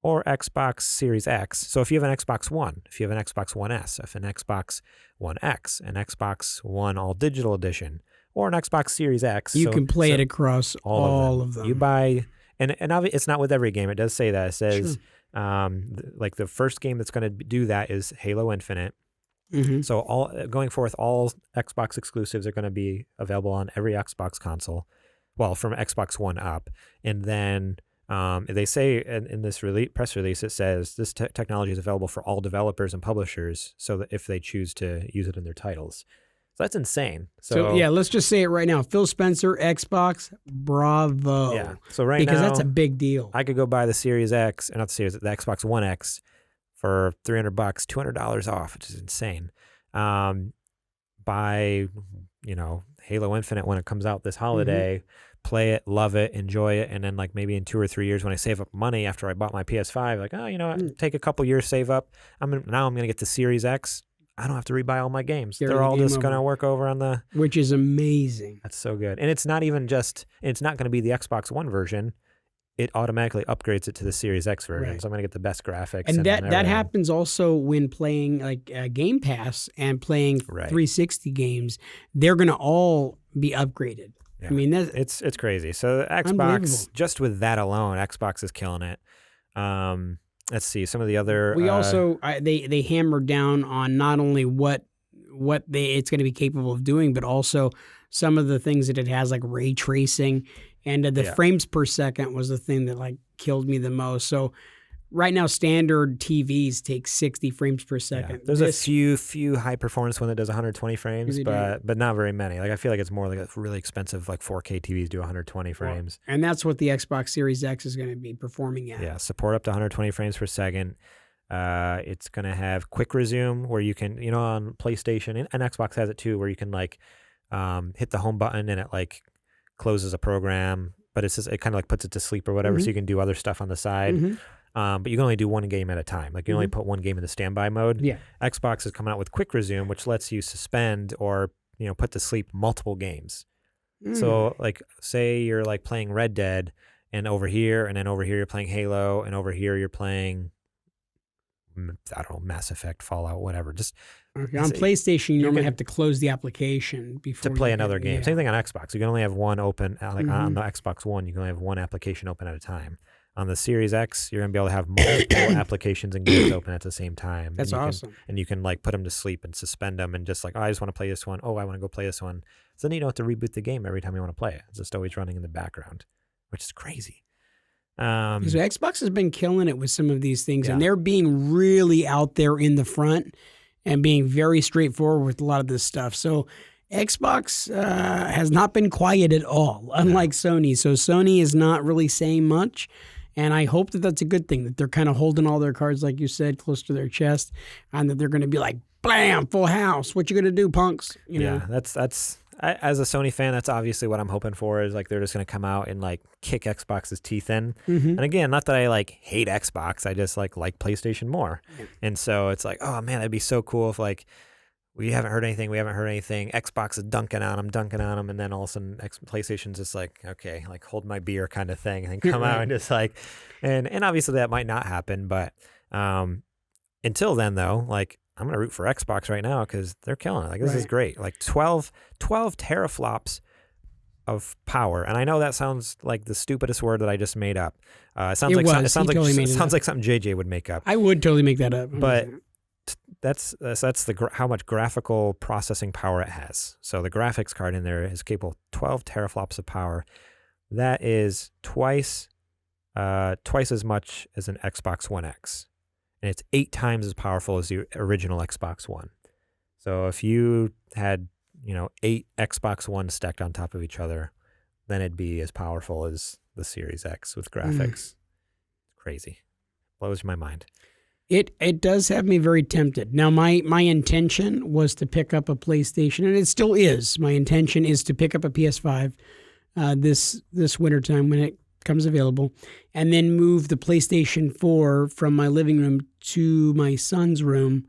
or Xbox Series X. So if you have an Xbox One, if you have an Xbox One S, if an Xbox One X, an Xbox One All Digital Edition, or an Xbox Series X. You can play it across all of them. You buy, and it's not with every game. It does say that. It says, the first game that's going to do that is Halo Infinite. Mm-hmm. So going forth, all Xbox exclusives are going to be available on every Xbox console. Well, from Xbox One up. And then they say in this press release, it says this technology is available for all developers and publishers so that if they choose to use it in their titles. So that's insane. So let's just say it right now. Phil Spencer, Xbox, bravo. Yeah. So right because now, that's a big deal. I could go buy the Series X, not the Series, the Xbox One X for $300, $200 off, which is insane. Buy, Halo Infinite when it comes out this holiday. Mm-hmm. Play it, love it, enjoy it, and then maybe in 2 or 3 years when I save up money after I bought my PS5, take a couple years, save up. I'm gonna get the Series X. I don't have to rebuy all my games. They're all just gonna work over on the. Which is amazing. That's so good, and it's not even it's not gonna be the Xbox One version. It automatically upgrades it to the Series X version, so I'm gonna get the best graphics. And that happens also when playing Game Pass and playing 360 games. They're gonna all be upgraded. Yeah. I mean, it's crazy. So Xbox, just with that alone, Xbox is killing it. Let's see some of the other. We also they hammered down on not only what it's going to be capable of doing, but also some of the things that it has, like ray tracing, and the frames per second was the thing that killed me the most. So right now, standard TVs take 60 frames per second. Yeah. There's a few high performance one that does 120 frames, but not very many. I feel like it's more like a really expensive 4K TVs do 120 frames. And that's what the Xbox Series X is going to be performing at. Yeah, support up to 120 frames per second. It's going to have quick resume where you can, on PlayStation, and Xbox has it too, where you can hit the home button and it closes a program, but it kind of puts it to sleep or whatever, mm-hmm. so you can do other stuff on the side. Mm-hmm. But you can only do one game at a time. You can only put one game in the standby mode. Yeah. Xbox is coming out with quick resume, which lets you suspend or put to sleep multiple games. So say you're playing Red Dead, and over here you're playing Halo, and over here you're playing Mass Effect, Fallout, whatever. Just on PlayStation, you normally have to close the application before to play another game. Yeah. Same thing on Xbox. You can only have one open. On the Xbox One, you can only have one application open at a time. On the Series X, you're going to be able to have multiple applications and games open at the same time. That's awesome. And you can put them to sleep and suspend them and just I just want to play this one. Oh, I want to go play this one. So then you don't have to reboot the game every time you want to play it. It's just always running in the background. which is crazy. So Xbox has been killing it with some of these things, and they're being really out there in the front and being very straightforward with a lot of this stuff. So Xbox has not been quiet at all, unlike Sony. So Sony is not really saying much, and I hope that that's a good thing, that they're kind of holding all their cards, like you said, close to their chest, and that they're going to be like, blam, full house. What you going to do, punks? You know? That's as a Sony fan, that's obviously what I'm hoping for, is like they're just going to come out and like kick Xbox's teeth in. And again, not that I like hate Xbox, I just like PlayStation more. And so it's like, oh man, that'd be so cool if like we haven't heard anything. Xbox is dunking on them, and then all of a sudden PlayStation's just like, okay, like hold my beer kind of thing, and then come out and just like, and obviously that might not happen, but until then though, like I'm gonna root for Xbox right now because they're killing it. Like this is great. Like 12 teraflops of power, and I know that sounds like the stupidest word that I just made up. It sounds like something JJ would make up. I would totally make that up, but that's how much graphical processing power it has. So the graphics card in there is capable of 12 teraflops of power. That is twice as much as an Xbox One X. And it's 8 times as powerful as the original Xbox One. So if you had, 8 Xbox One stacked on top of each other, then it'd be as powerful as the Series X with graphics. Crazy. Blows my mind. It does have me very tempted. Now, my intention was to pick up a PlayStation, and it still is. My intention is to pick up a PS5 this wintertime when it comes available, and then move the PlayStation 4 from my living room to my son's room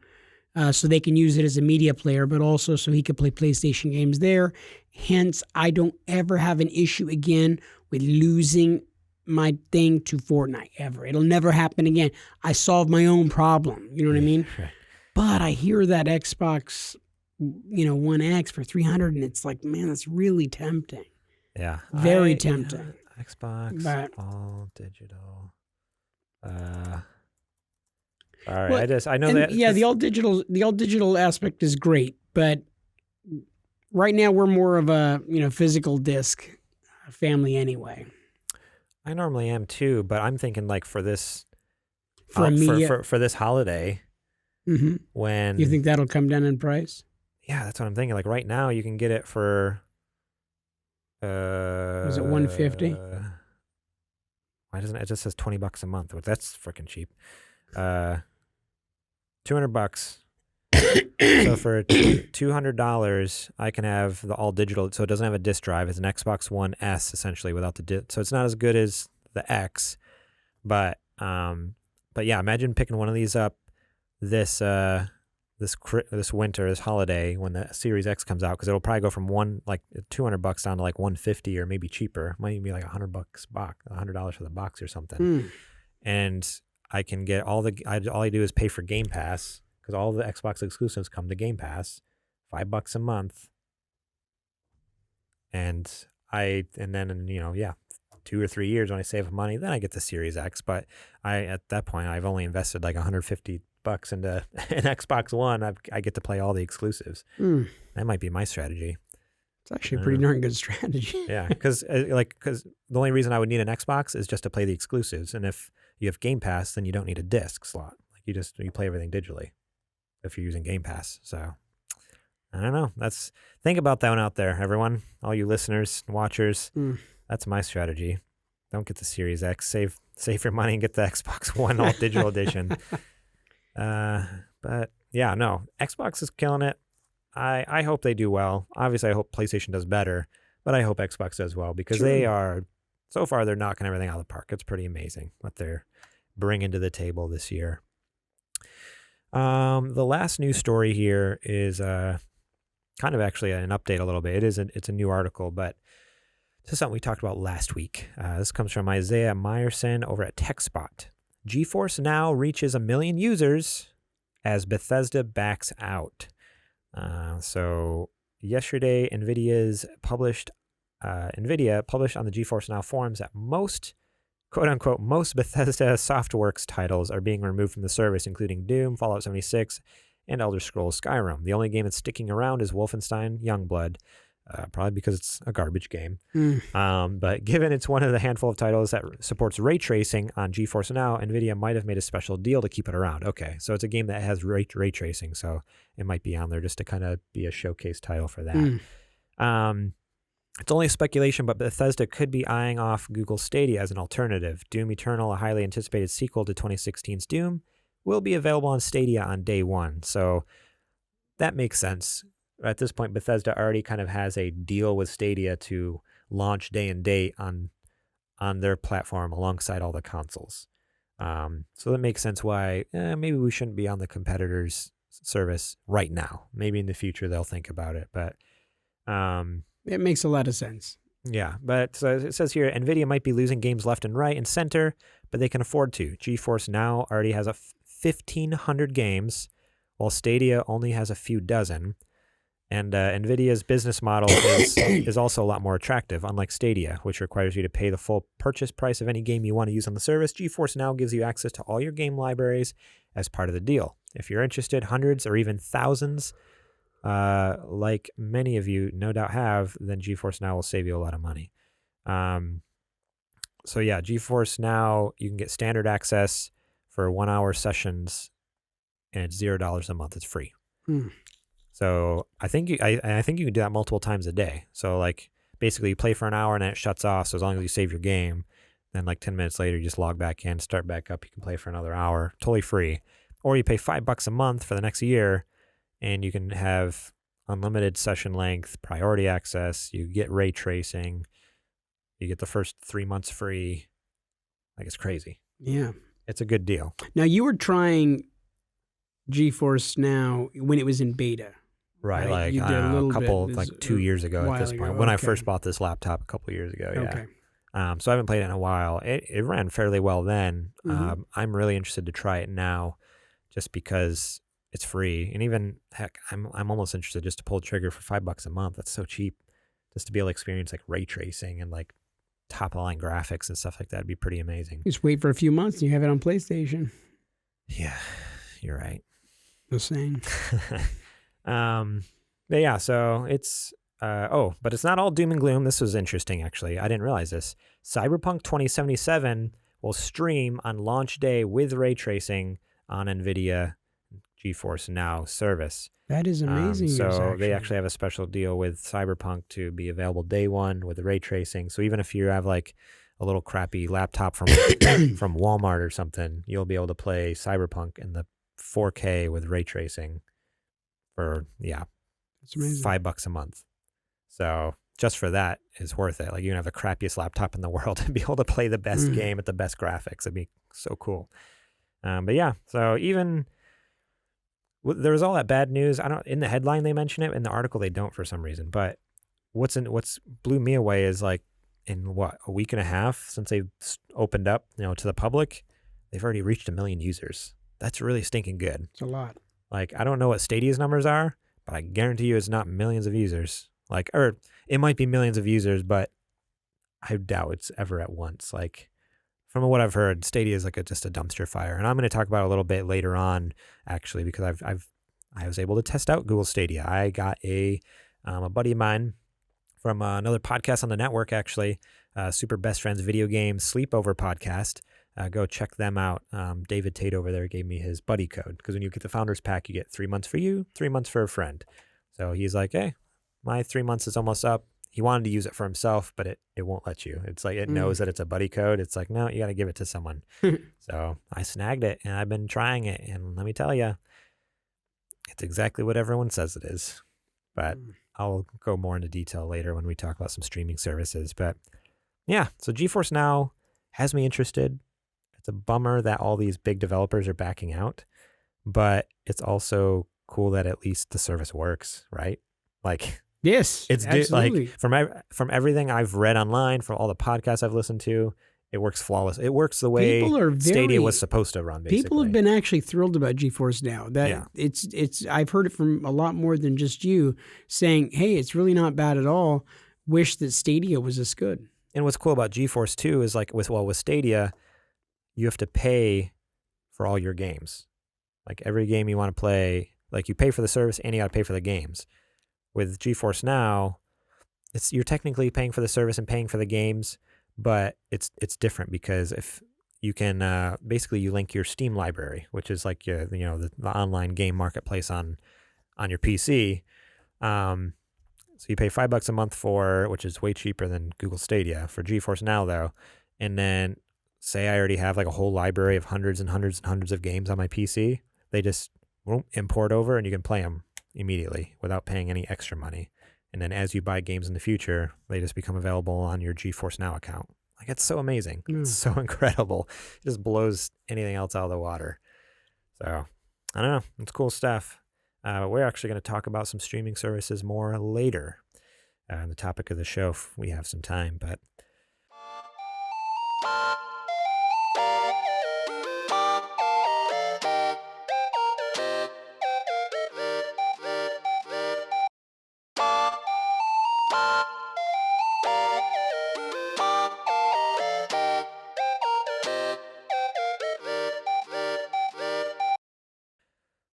so they can use it as a media player, but also so he could play PlayStation games there. Hence, I don't ever have an issue again with losing my thing to Fortnite ever. It'll never happen again. I solved my own problem. You know what I mean? Right. But I hear that Xbox, One X for $300, and it's like, man, that's really tempting. Yeah. Very tempting. Xbox, all digital. All right. Well, I know that. Yeah, the all digital aspect is great, but right now we're more of a physical disc family anyway. I normally am too, but I'm thinking like for this for this holiday, when you think that'll come down in price. Yeah, that's what I'm thinking. Like right now, you can get it for. Was it $150? Why doesn't it just says $20 a month? Well, that's freaking cheap. $200. So for $200, I can have the all digital. So it doesn't have a disc drive. It's an Xbox One S essentially without the disc. So it's not as good as the X, but yeah, imagine picking one of these up this winter, this holiday when the Series X comes out, because it'll probably go from $200 down to like $150 or maybe cheaper. It might even be like $100 box, $100 for the box or something. And I can get all I do is pay for Game Pass, because all the Xbox exclusives come to Game Pass, $5 a month. And then 2 or 3 years when I save money, then I get the Series X. But at that point I've only invested like $150 into an Xbox One. I get to play all the exclusives. That might be my strategy. It's actually a pretty darn good strategy. Yeah, because the only reason I would need an Xbox is just to play the exclusives, and if you have Game Pass, then you don't need a disc slot. Like you play everything digitally if you're using Game Pass. So I don't know. Think about that one out there, everyone, all you listeners, watchers. That's my strategy. Don't get the Series X. Save your money and get the Xbox One all digital edition. But yeah, no, Xbox is killing it. I hope they do well. Obviously, I hope PlayStation does better, but I hope Xbox does well, because so far they're knocking everything out of the park. It's pretty amazing what they're bringing to the table this year. The last news story here is kind of actually an update a little bit. It's a new article, but this is something we talked about last week. This comes from Isaiah Meyerson over at TechSpot. GeForce Now reaches 1 million users as Bethesda backs out. So yesterday, NVIDIA published on the GeForce Now forums that most, quote unquote, most Bethesda Softworks titles are being removed from the service, including Doom, Fallout 76, and Elder Scrolls Skyrim. The only game that's sticking around is Wolfenstein Youngblood. probably because it's a garbage game. Mm. But given it's one of the handful of titles that supports ray tracing on GeForce Now, NVIDIA might have made a special deal to keep it around. Okay, so it's a game that has ray tracing, so it might be on there just to kind of be a showcase title for that. It's only speculation, but Bethesda could be eyeing off Google Stadia as an alternative. Doom Eternal, a highly anticipated sequel to 2016's Doom, will be available on Stadia on day one. So that makes sense. At this point, Bethesda already kind of has a deal with Stadia to launch day and date on their platform alongside all the consoles. So that makes sense why maybe we shouldn't be on the competitor's service right now. Maybe in the future they'll think about it, but It makes a lot of sense. yeah. But so it says here, NVIDIA might be losing games left and right and center, but they can afford to. GeForce Now already has 1,500 games, while Stadia only has a few dozen. And NVIDIA's business model is also a lot more attractive, unlike Stadia, which requires you to pay the full purchase price of any game you want to use on the service. GeForce Now gives you access to all your game libraries as part of the deal. If you're interested, hundreds or even thousands, like many of you no doubt have, then GeForce Now will save you a lot of money. So yeah, GeForce Now, you can get standard access for 1 hour sessions, and it's $0 a month. It's free. So I think I think you can do that multiple times a day. So like basically you play for an hour and then it shuts off. So as long as you save your game, then like 10 minutes later you just log back in, start back up. You can play for another hour, totally free. Or you pay $5 a month for the next year, and you can have unlimited session length, priority access. You get ray tracing. You get the first 3 months free. Like, it's crazy. Yeah. It's a good deal. Now, you were trying GeForce Now when it was in beta. Right, like You did a little a couple, bit, like 2 years ago at this point. When I first bought this laptop a couple years ago, yeah. Okay. So I haven't played it in a while. It ran fairly well then. Mhm. I'm really interested to try it now, just because it's free, and even heck, I'm almost interested just to pull the trigger for $5 a month. That's so cheap, just to be able to experience like ray tracing and like top of the line graphics and stuff like that. Would be pretty amazing. Just wait for a few months and you have it on PlayStation. Yeah, you're right. Just saying. But yeah, so it's but it's not all doom and gloom. This was interesting, actually. I didn't realize this. Cyberpunk 2077 will stream on launch day with ray tracing on NVIDIA GeForce Now service. That is amazing. So they actually have a special deal with Cyberpunk to be available day one with the ray tracing. So even if you have like a little crappy laptop from from Walmart or something, you'll be able to play Cyberpunk in the 4K with ray tracing for That's amazing. $5 a month. So just for that is worth it. Like, you can have the crappiest laptop in the world and be able to play the best game at the best graphics. It'd be so cool. But yeah, so even there was all that bad news. In the headline they mention it, in the article they don't for some reason. But what's blew me away is like in a week and a half since they've opened up, to the public, they've already reached 1 million users. That's really stinking good. It's a lot. Like, I don't know what Stadia's numbers are, but I guarantee you it's not millions of users. Like, or it might be millions of users, but I doubt it's ever at once. Like, from what I've heard, Stadia is like just a dumpster fire. And I'm going to talk about it a little bit later on, actually, because I was able to test out Google Stadia. I got a buddy of mine from another podcast on the network, actually, Super Best Friends Video Game Sleepover Podcast. Go check them out. David Tate over there gave me his buddy code, because when you get the Founders Pack, you get 3 months for you, 3 months for a friend. So he's like, hey, my 3 months is almost up. He wanted to use it for himself, but it won't let you. It's like it knows that it's a buddy code. It's like, no, you got to give it to someone. So I snagged it, and I've been trying it. And let me tell you, it's exactly what everyone says it is. But I'll go more into detail later when we talk about some streaming services. But yeah, so GeForce Now has me interested. It's a bummer that all these big developers are backing out, but it's also cool that at least the service works, right? Like, yes, it's absolutely. Like from everything I've read online, from all the podcasts I've listened to, it works flawless. It works the way Stadia was supposed to run. Basically, people have been actually thrilled about GeForce Now. It's I've heard it from a lot more than just you saying, "Hey, it's really not bad at all. Wish that Stadia was this good." And what's cool about GeForce too is like with Stadia, you have to pay for all your games. Like every game you want to play, like you pay for the service and you got to pay for the games. With GeForce Now, you're technically paying for the service and paying for the games, but it's different because if you can basically you link your Steam library, which is like the online game marketplace on your PC. So you pay $5 a month for, which is way cheaper than Google Stadia for GeForce Now though. And then say I already have like a whole library of hundreds and hundreds and hundreds of games on my PC. They just won't import over and you can play them immediately without paying any extra money. And then as you buy games in the future, they just become available on your GeForce Now account. Like, it's so amazing. It's so incredible. It just blows anything else out of the water. So I don't know. It's cool stuff. We're actually going to talk about some streaming services more later on the topic of the show if we have some time. But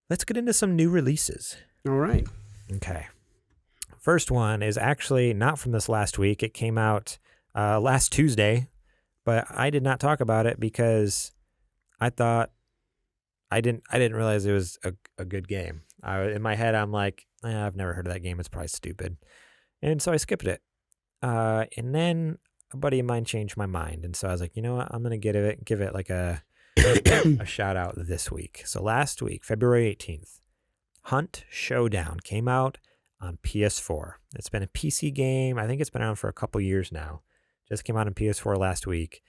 let's get into some new releases. All right. Okay. First one is actually not from this last week. It came out last Tuesday, but I did not talk about it because I thought I didn't realize it was a good game. In my head, I'm like, I've never heard of that game. It's probably stupid. And so I skipped it. And then a buddy of mine changed my mind. And so I was like, you know what? I'm going to give it like a shout out this week. So last week, February 18th, Hunt Showdown came out on PS4. It's been a PC game. I think it's been around for a couple years now. Just came out on PS4 last week.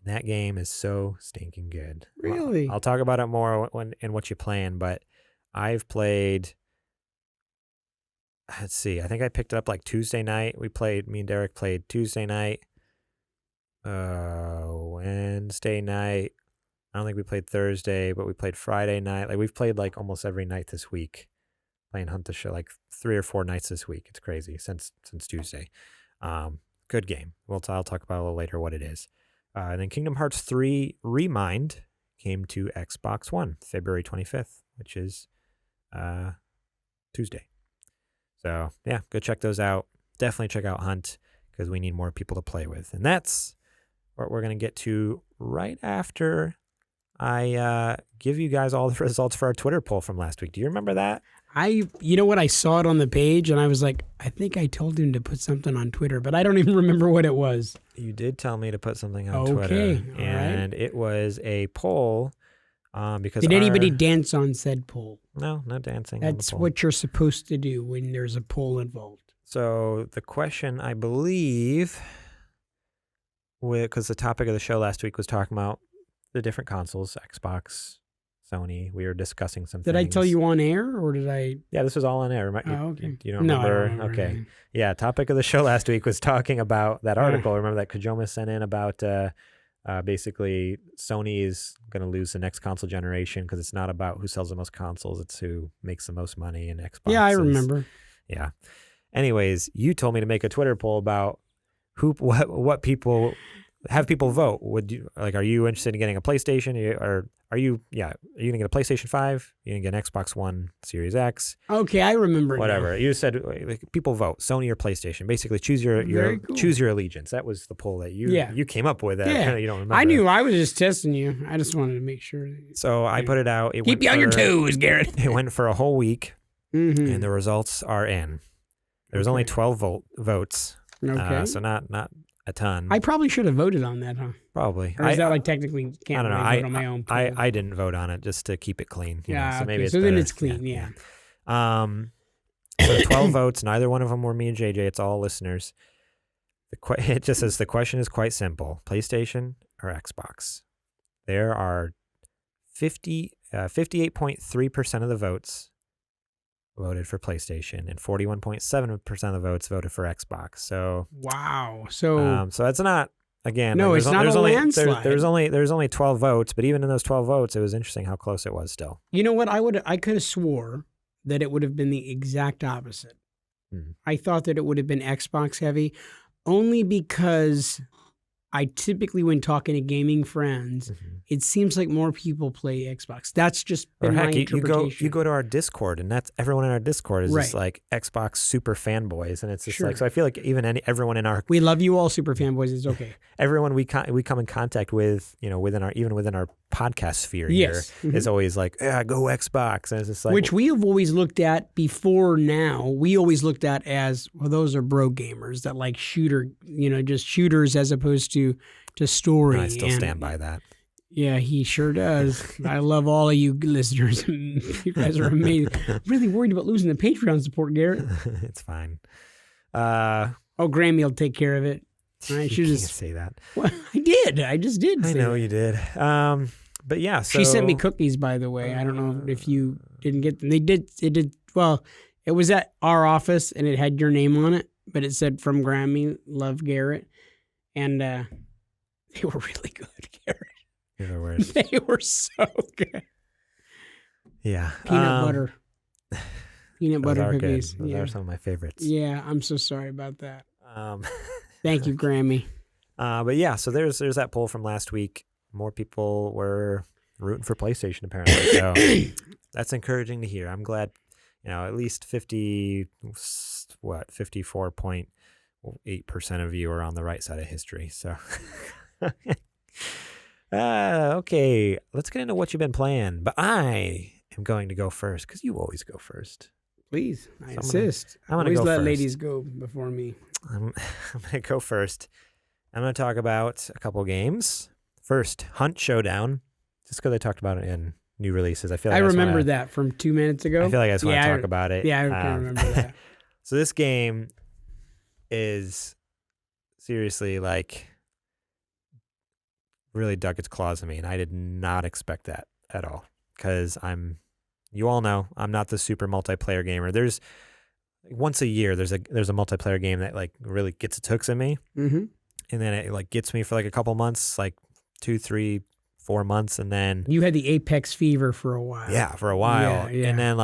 And that game is so stinking good. Really? I'll talk about it more in what you plan, but I've played, let's see, I think I picked it up like Tuesday night. Me and Derek played Tuesday night, Wednesday night. I don't think we played Thursday, but we played Friday night. Like, we've played like almost every night this week, playing Hunt the Show, like 3 or 4 nights this week. It's crazy since Tuesday. Good game. I'll talk about a little later what it is. And then Kingdom Hearts 3 Remind came to Xbox One February 25th, which is Tuesday. So yeah, go check those out. Definitely check out Hunt because we need more people to play with. And that's what we're going to get to right after I give you guys all the results for our Twitter poll from last week. Do you remember that? You know what? I saw it on the page and I was like, I think I told him to put something on Twitter, but I don't even remember what it was. You did tell me to put something on Twitter. All and right. It was a poll because did anybody dance on said poll? No dancing. That's what you're supposed to do when there's a poll involved. So the question, I believe, because the topic of the show last week was talking about the different consoles, Xbox, Sony. We were discussing some things. Did I tell you on air or did I? Yeah, this was all on air. Okay. You don't remember? No, I don't remember. Okay. Anything. Yeah, topic of the show last week was talking about that article. Remember that Kojima sent in about basically Sony is going to lose the next console generation because it's not about who sells the most consoles. It's who makes the most money, and Xbox. Yeah, I remember. Yeah. Anyways, you told me to make a Twitter poll about what people have people vote. Are you interested in getting a PlayStation, or are you going to get a PlayStation 5? You're going to get an Xbox One Series X? Okay, I remember. Whatever. Now. You said people vote, Sony or PlayStation. Basically, choose your cool. choose your allegiance. That was the poll that you came up with. That yeah. You don't remember. I knew. I was just testing you. I just wanted to make sure. So I put it out. Keep you on your toes, Garrett. It went for a whole week, mm-hmm. and the results are in. There was only 12 votes. Okay. So not a ton. I probably should have voted on that, huh? Probably. Or is that like technically can't I don't know. vote on my own? I didn't vote on it just to keep it clean. So maybe it's so then better. it's clean. Yeah. So 12 votes. Neither one of them were me and JJ. It's all listeners. It just says the question is quite simple: PlayStation or Xbox. There are 58.3% of the votes voted for PlayStation, and 41.7% of the votes voted for Xbox. So wow. So that's not, again. No, it's not a landslide. There's only 12 votes, but even in those 12 votes, it was interesting how close it was still. You know what? I could have swore that it would have been the exact opposite. I thought that it would have been Xbox heavy, only because I typically, when talking to gaming friends, it seems like more people play Xbox. That's just been my interpretation. You go to our Discord, and that's everyone in our Discord is just like Xbox super fanboys, and it's just like, so I feel like even everyone in our, we love you all, super fanboys. It's okay. Everyone we come in contact with, within our podcast sphere here is always like, yeah, go Xbox, and it's just like, which we have always looked at before. Now we always looked at as, well, those are bro gamers that like just shooters as opposed to story. And I still stand by that. Yeah, he sure does. I love all of you listeners. You guys are amazing. I'm really worried about losing the Patreon support, Garrett. It's fine. Grammy will take care of it. I should just say that. Well, I did. I just did. I know you did. But yeah, so she sent me cookies, by the way. I don't know if you didn't get them. They did. It did. Well, it was at our office, and it had your name on it, but it said from Grammy, love Garrett, and they were really good, Garrett. You're the worst. They were so good. Yeah. Peanut butter. Peanut butter cookies. Those are some of my favorites. Yeah, I'm so sorry about that. Thank you, Grammy. But yeah, so there's that poll from last week. More people were rooting for PlayStation, apparently. So that's encouraging to hear. I'm glad, at least 54.8% of you are on the right side of history. So, okay, let's get into what you've been playing. But I am going to go first because you always go first. Please, I insist. I'm gonna always go let first. ladies go before me. I'm going to go first. I'm going to talk about a couple games. First, Hunt Showdown, just because I talked about it in new releases. I feel like I remember that from 2 minutes ago. I feel like I just want to talk about it. Yeah, I can remember that. So this game is seriously really dug its claws in me, and I did not expect that at all because you all know I'm not the super multiplayer gamer. There's once a year there's a multiplayer game that really gets its hooks in me, and then it gets me for a couple months, 2, 3, 4 months, and then you had the Apex fever for a while. Yeah, for a while, yeah. And then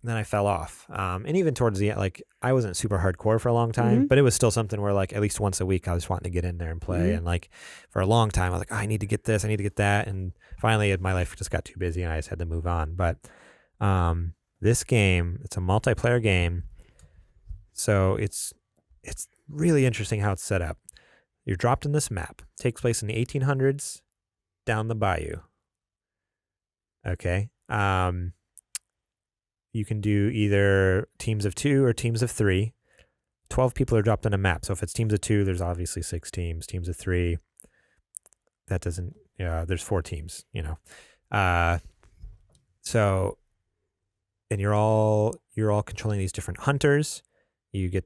then I fell off. And even towards the end, I wasn't super hardcore for a long time, but it was still something where at least once a week I was wanting to get in there and play. And for a long time I was like, oh, I need to get this, I need to get that, and finally my life just got too busy and I just had to move on. But this game, it's a multiplayer game, so it's really interesting how it's set up. You're dropped in this map. It takes place in the 1800s down the bayou. Okay. You can do either teams of 2 or teams of 3. 12 people are dropped on a map. So if it's teams of 2, there's obviously 6 teams. Teams of 3, that doesn't, there's 4 teams, So, and you're all controlling these different hunters. You can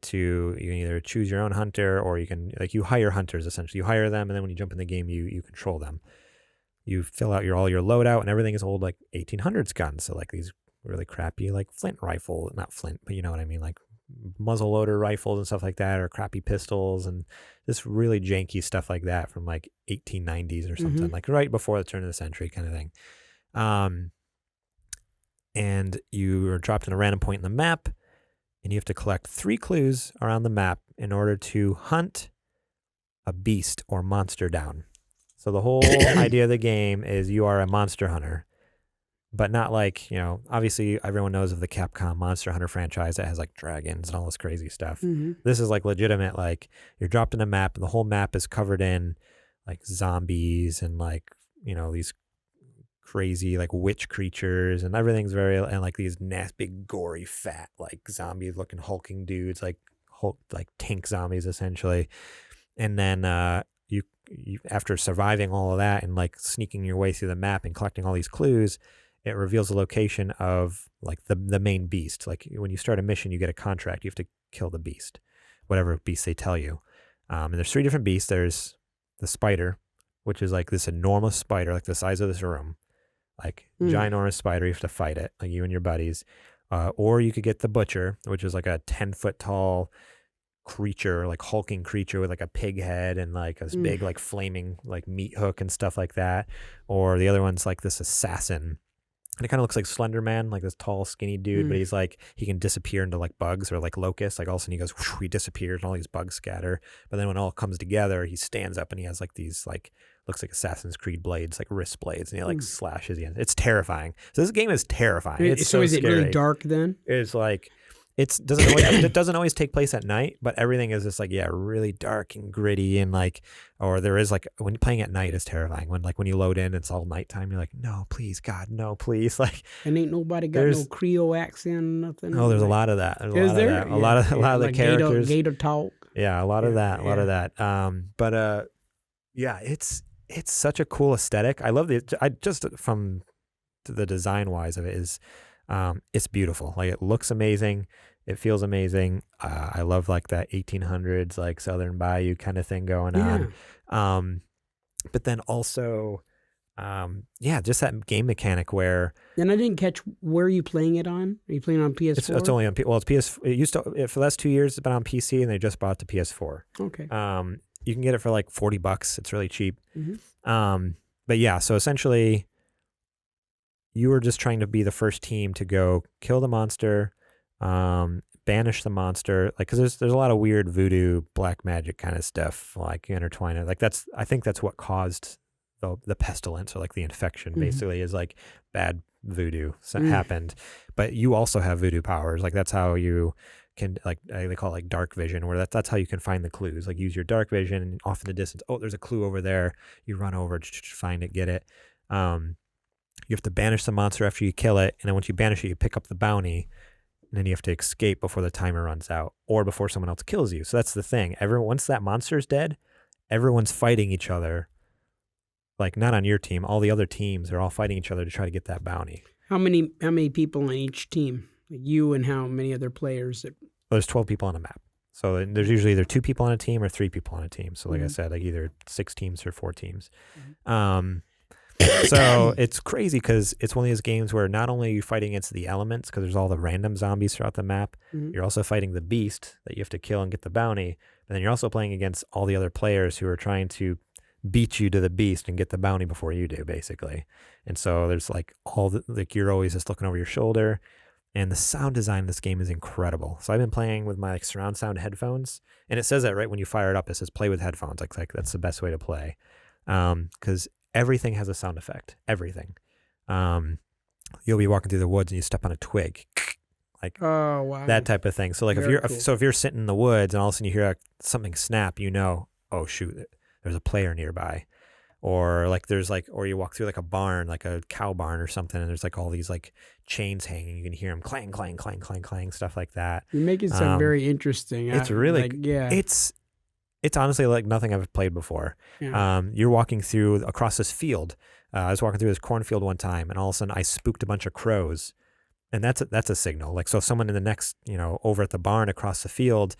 either choose your own hunter, or you can you hire hunters essentially. You hire them, and then when you jump in the game, you control them. You fill out all your loadout, and everything is old 1800s guns. So these really crappy flint rifle, not flint, but you know what I mean, muzzle loader rifles and stuff like that, or crappy pistols and this really janky stuff like that from 1890s or something, right before the turn of the century kind of thing. And you are dropped in a random point in the map, and you have to collect 3 clues around the map in order to hunt a beast or monster down. So the whole idea of the game is you are a monster hunter, but not obviously everyone knows of the Capcom Monster Hunter franchise that has dragons and all this crazy stuff. This is legitimate, you're dropped in a map, and the whole map is covered in zombies and these crazy witch creatures, and everything's very, and these nasty big gory fat zombie looking hulking dudes, Hulk, tank zombies essentially. And then you after surviving all of that and sneaking your way through the map and collecting all these clues, it reveals the location of the main beast. When you start a mission, you get a contract, you have to kill the beast, whatever beast they tell you. And there's 3 different beasts. There's the spider, which is this enormous spider the size of this room. Ginormous spider, you have to fight it, you and your buddies. Or you could get the butcher, which is a 10-foot tall creature, hulking creature with a pig head and this big flaming meat hook and stuff like that. Or the other one's this assassin, And it kind of looks like Slender Man, like this tall, skinny dude, but he's like, he can disappear into like bugs or like locusts. Like all of a sudden he goes, whoosh, he disappears and all these bugs scatter. But then when it all comes together, he stands up and he has like these like, looks like Assassin's Creed blades, like wrist blades, and he like slashes you. It's terrifying. So this game is terrifying. It's so is scary. It really dark then? It's like, it doesn't always take place at night, but everything is just like, yeah, really dark and gritty, and like, or there is like, when you're playing at night is terrifying. When you load in, it's all nighttime. You're like, no, please, God, no, please. Like, and ain't nobody got no Creole accent, nothing. Oh, there's a lot of that. A lot of the like characters. Gator talk. Yeah, a lot of that. Yeah, it's such a cool aesthetic. I love just from the design wise of it is, it's beautiful. Like it looks amazing. It feels amazing. I love like that 1800s, like Southern Bayou kind of thing going on. But then also, just that game mechanic where. And I didn't catch, where are you playing it on? Are you playing it on PS4? It's only on it's PS. It used to, for the last 2 years, it's been on PC, and they just brought it to PS4. Okay. You can get it for like $40. It's really cheap. But yeah, so essentially, you were just trying to be the first team to go kill the monster, banish the monster, like, because there's a lot of weird voodoo, black magic kind of stuff, like intertwined. Like I think that's what caused the pestilence, or like the infection, basically, is like bad voodoo happened. But you also have voodoo powers. Like that's how you can, like, they call it like dark vision, where that's how you can find the clues. Like use your dark vision, and off in the distance, oh, there's a clue over there. You run over, find it, get it. You have to banish the monster after you kill it, and then once you banish it, you pick up the bounty, and then you have to escape before the timer runs out, or before someone else kills you. So that's the thing. Once that monster's dead, everyone's fighting each other. Like not on your team, all the other teams are all fighting each other to try to get that bounty. How many people on each team? Like you and how many other players? There's 12 people on a map. So there's usually either 2 people on a team or 3 people on a team. So like I said, like either 6 teams or 4 teams. So it's crazy because it's one of those games where not only are you fighting against the elements, because there's all the random zombies throughout the map, you're also fighting the beast that you have to kill and get the bounty. But then you're also playing against all the other players who are trying to beat you to the beast and get the bounty before you do, basically. And so there's like you're always just looking over your shoulder. And the sound design of this game is incredible. So I've been playing with my surround sound headphones, and it says that right when you fire it up, it says play with headphones. Like that's the best way to play, because everything has a sound effect. Everything. You'll be walking through the woods and you step on a twig, like that type of thing. So like if you're sitting in the woods and all of a sudden you hear something snap, oh shoot, there's a player nearby. Or like or you walk through like a barn, like a cow barn or something, and there's like all these like chains hanging. You can hear them clang, clang, clang, clang, clang, stuff like that. You make it sound very interesting. It's really, it's honestly like nothing I've played before. Yeah. You're walking across this field. I was walking through this cornfield one time, and all of a sudden I spooked a bunch of crows, and that's a signal. Like, so if someone in the next, over at the barn across the field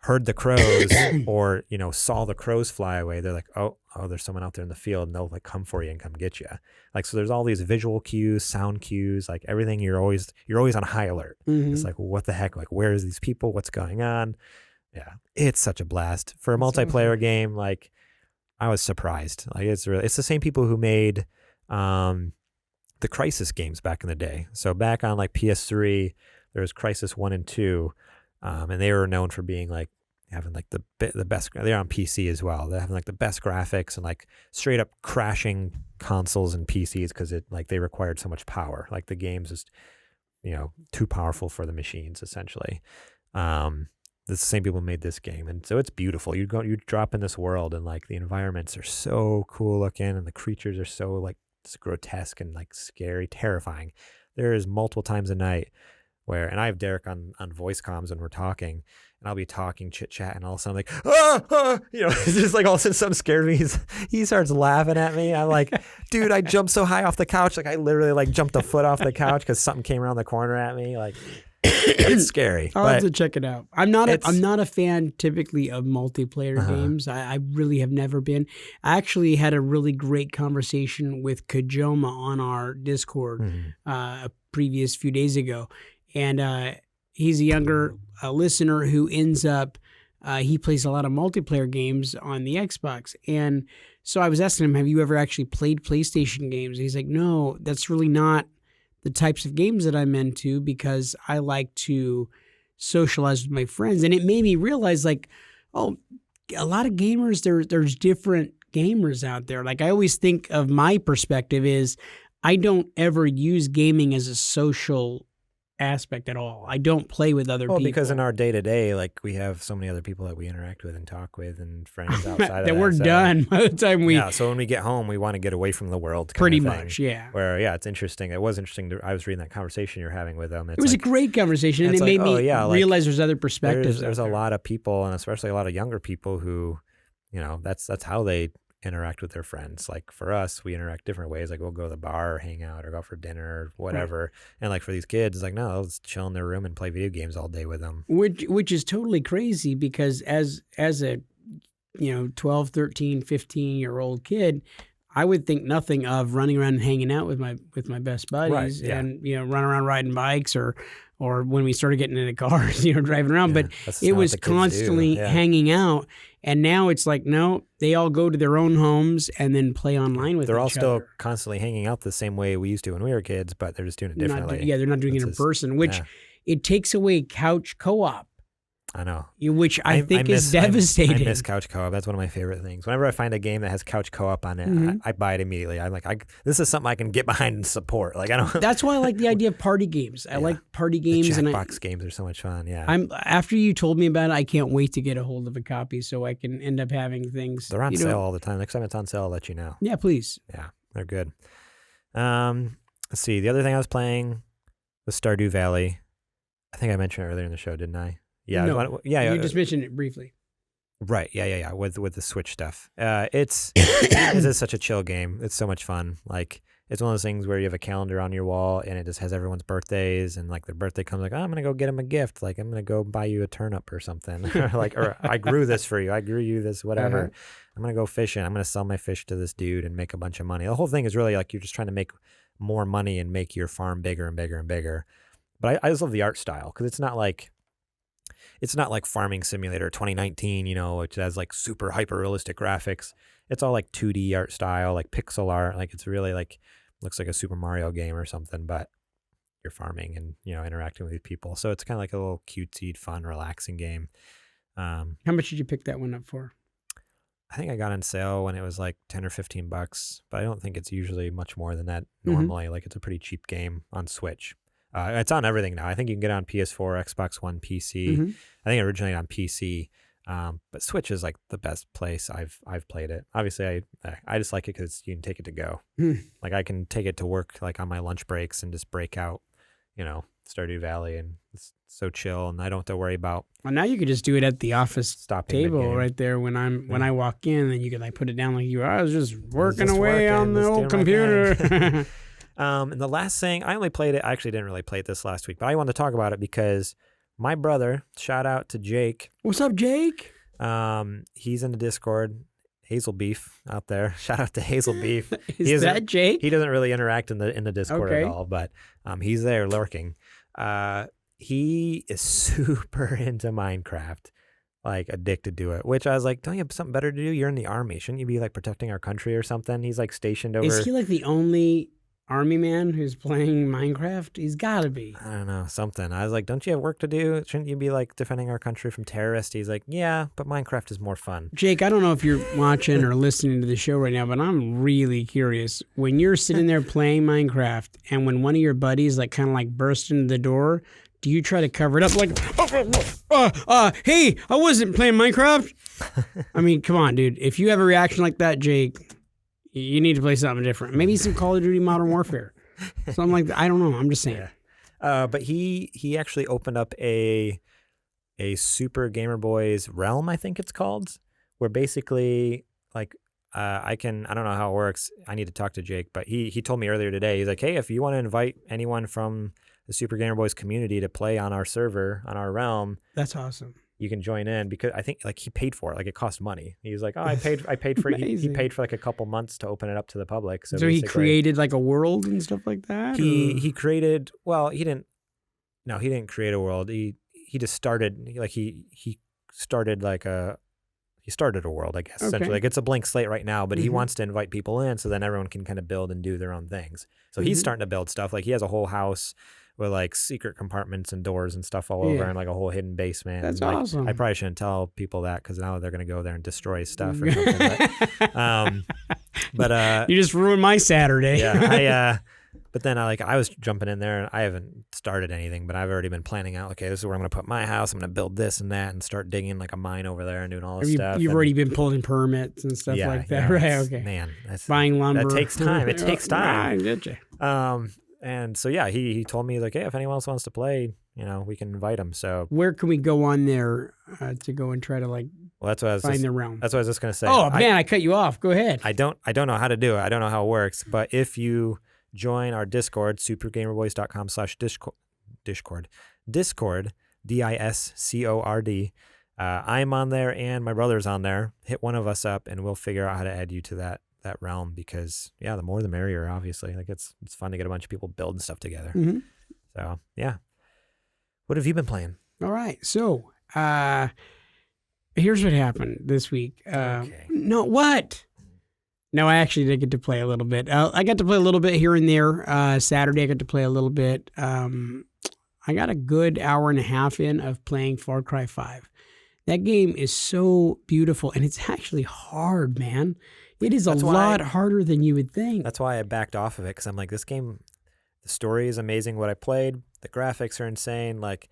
heard the crows or, saw the crows fly away, they're like, oh, there's someone out there in the field, and they'll like come for you and come get you. Like, so there's all these visual cues, sound cues, like everything. You're always on high alert. It's like, what the heck? Like, where is these people? What's going on? Yeah. It's such a blast for a multiplayer game. Like, I was surprised. Like, it's the same people who made, the Crysis games back in the day. So back on like PS3, there was Crysis 1 and 2. And they were known for being like having like the best. They're on PC as well. They're having like the best graphics and like straight up crashing consoles and PCs because they required so much power. Like the game's just too powerful for the machines essentially. The same people made this game, and so it's beautiful. You drop in this world, and like the environments are so cool looking, and the creatures are so like grotesque and like scary, terrifying. There is multiple times a night and I have Derek on voice comms when we're talking, and I'll be talking, chit chat, and all of a sudden I'm like, it's just like all of a sudden something scared me. He starts laughing at me. I'm like, dude, I jumped so high off the couch, like I literally like jumped a foot off the couch because something came around the corner at me. Like, it's scary. I'll have to check it out. I'm not a fan typically of multiplayer games. I really have never been. I actually had a really great conversation with Kajoma on our Discord a previous few days ago. And he's a younger listener who ends up, he plays a lot of multiplayer games on the Xbox. And so I was asking him, have you ever actually played PlayStation games? And he's like, no, that's really not the types of games that I'm into because I like to socialize with my friends. And it made me realize, like, oh, a lot of gamers, there's different gamers out there. Like, I always think of my perspective is I don't ever use gaming as a social aspect at all. I don't play with other people. Because in our day-to-day, like, we have so many other people that we interact with and talk with and friends outside of that. We're done by the time we... Yeah, so when we get home, we want to get away from the world. Pretty much, yeah. Where, yeah, it's interesting. It was interesting. I was reading that conversation you're having with them. It was like, a great conversation, and it made me realize there's other perspectives. There's a lot of people, and especially a lot of younger people who, that's how they interact with their friends. Like, for us, we interact different ways. Like, we'll go to the bar or hang out or go for dinner or whatever. Right. And like for these kids, it's like, no, they'll just chill in their room and play video games all day with them. Which is totally crazy because as a 12, 13, 15-year-old kid, I would think nothing of running around and hanging out with my best buddies, right, yeah, and run around riding bikes or when we started getting into cars, driving around. Yeah, but it was constantly hanging out. And now it's like, no, they all go to their own homes and then play online with each other. They're all still constantly hanging out the same way we used to when we were kids, but they're just doing it differently. They're not doing it in person, which it takes away couch co-op. I know. Which I think is devastating. I miss couch co-op. That's one of my favorite things. Whenever I find a game that has couch co-op on it, mm-hmm, I buy it immediately. I'm like, this is something I can get behind and support. Like, I don't. That's why I like the idea of party games. I like party games. The Jackbox games are so much fun. Yeah. After you told me about it, I can't wait to get a hold of a copy so I can end up having things. They're on sale all the time. Next time it's on sale, I'll let you know. Yeah, please. Yeah, they're good. Let's see. The other thing I was playing was Stardew Valley. I think I mentioned it earlier in the show, didn't I? Yeah, no, you just mentioned it briefly. Right, yeah. With the Switch stuff, it's is such a chill game. It's so much fun. Like, it's one of those things where you have a calendar on your wall and it just has everyone's birthdays, and like their birthday comes, like, oh, I'm gonna go get them a gift. Like, I'm gonna go buy you a turnip or something. or I grew this for you. I grew you this whatever. Uh-huh. I'm gonna go fishing. I'm gonna sell my fish to this dude and make a bunch of money. The whole thing is really like you're just trying to make more money and make your farm bigger and bigger and bigger. But I just love the art style because it's not like Farming Simulator 2019, which has like super hyper realistic graphics. It's all like 2D art style, like pixel art. Like, it's really like looks like a Super Mario game or something, but you're farming and interacting with these people. So it's kind of like a little cutesy, fun, relaxing game. How much did you pick that one up for? I think I got on sale when it was like $10 or $15, but I don't think it's usually much more than that normally. Mm-hmm. Like, it's a pretty cheap game on Switch. It's on everything now. I think you can get it on PS4, Xbox One, PC. Mm-hmm. I think it originated on PC, but Switch is like the best place I've played it. Obviously, I just like it because you can take it to go. Like, I can take it to work, like on my lunch breaks, and just break out, Stardew Valley, and it's so chill, and I don't have to worry about. Well, now you could just do it at the office table right there when I walk in, and you could like put it down like I was just working away on the old computer. And the last thing, I only played it, I actually didn't really play it this last week, but I wanted to talk about it because my brother, shout out to Jake. What's up, Jake? He's in the Discord, Hazel Beef out there. Shout out to Hazel Beef. Is that Jake? He doesn't really interact in the Discord at all, but he's there lurking. He is super into Minecraft, like addicted to it, which I was like, don't you have something better to do? You're in the army. Shouldn't you be like protecting our country or something? He's like stationed over. Is he like the only army man who's playing Minecraft? He's got to be. I don't know, something. I was like, don't you have work to do? Shouldn't you be like defending our country from terrorists? He's like, yeah, but Minecraft is more fun. Jake, I don't know if you're watching or listening to the show right now, but I'm really curious. When you're sitting there playing Minecraft and when one of your buddies like kind of like bursts into the door, do you try to cover it up like, hey, I wasn't playing Minecraft? I mean, come on, dude. If you have a reaction like that, Jake, you need to play something different. Maybe some Call of Duty Modern Warfare. Something like that. I don't know. I'm just saying. Yeah. But he actually opened up a Super Gamer Boys realm, I think it's called, where basically like I don't know how it works. I need to talk to Jake, but he told me earlier today, he's like, hey, if you want to invite anyone from the Super Gamer Boys community to play on our server, on our realm. That's awesome. You can join in because I think like he paid for it. Like it cost money. He's like, oh, I paid for it. He paid for like a couple months to open it up to the public. So he created like a world and stuff like that? He created, well, he didn't create a world. He just started, like he started like he started a world, I guess. Okay. Essentially, like it's a blank slate right now, but he wants to invite people in, so then everyone can kind of build and do their own things. So he's starting to build stuff. Like he has a whole house with like secret compartments and doors and stuff all over, and like a whole hidden basement. That's and, like, awesome. I probably shouldn't tell people that because now they're gonna go there and destroy stuff or something. But you just ruined my Saturday. yeah, but then I was jumping in there and I haven't started anything, but I've already been planning out, okay, this is where I'm going to put my house. I'm going to build this and that and start digging like a mine over there and doing all this stuff. You've already been pulling permits and stuff like that, right? Okay. Man, buying lumber. That takes time. It takes time. I get you. And so, yeah, he told me like, hey, if anyone else wants to play, we can invite them. So where can we go on there to go and try to find the realm? That's what I was just going to say. Oh, man, I cut you off. Go ahead. I don't know how to do it. I don't know how it works, but if you join our Discord, supergamerboys.com/Discord, Discord, DISCORD. I'm on there and my brother's on there. Hit one of us up and we'll figure out how to add you to that realm because, yeah, the more the merrier, obviously. Like it's fun to get a bunch of people building stuff together. So, yeah. What have you been playing? All right. So, here's what happened this week. Okay. No, what? No, I actually did get to play a little bit. I got to play a little bit here and there. Saturday, I got to play a little bit. I got a good hour and a half in of playing Far Cry 5. That game is so beautiful, and it's actually hard, man. It is a lot harder than you would think. That's why I backed off of it, because I'm like, this game, the story is amazing. What I played, the graphics are insane. Like,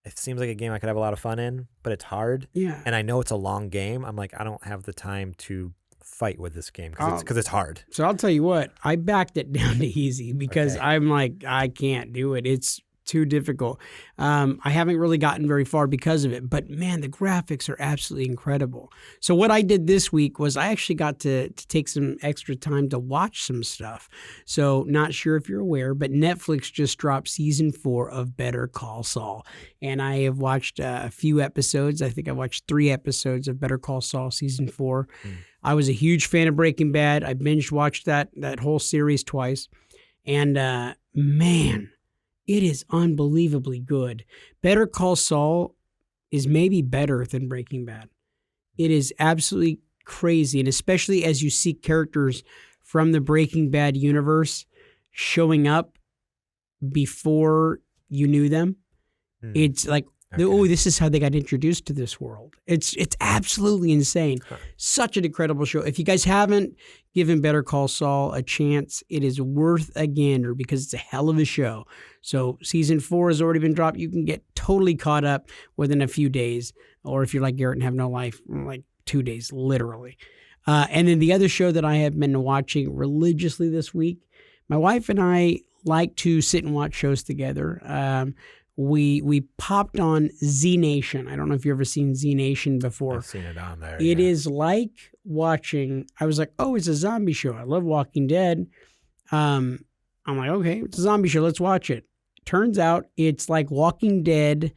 it seems like a game I could have a lot of fun in, but it's hard. Yeah. And I know it's a long game. I'm like, I don't have the time to fight with this game because it's hard. So I'll tell you what, I backed it down to easy because I'm like, I can't do it. It's too difficult. I haven't really gotten very far because of it, but man, the graphics are absolutely incredible. So what I did this week was I actually got to take some extra time to watch some stuff. So not sure if you're aware, but Netflix just dropped season 4 of Better Call Saul. And I have watched a few episodes. I think I watched 3 episodes of Better Call Saul season 4. I was a huge fan of Breaking Bad. I binge watched that whole series twice. And man, it is unbelievably good. Better Call Saul is maybe better than Breaking Bad. It is absolutely crazy. And especially as you see characters from the Breaking Bad universe showing up before you knew them. It's like, oh, this is how they got introduced to this world. It's absolutely insane. Such an incredible show. If you guys haven't given Better Call Saul a chance, it is worth a gander because it's a hell of a show. So season 4 has already been dropped. You can get totally caught up within a few days. Or if you're like Garrett and have no life, like 2 days, literally. And then the other show that I have been watching religiously this week, my wife and I like to sit and watch shows together. We popped on Z Nation. I don't know if you've ever seen Z Nation before. I've seen it on there. It is like watching, I was like, oh, it's a zombie show. I love Walking Dead. I'm like, okay, it's a zombie show. Let's watch it. Turns out it's like Walking Dead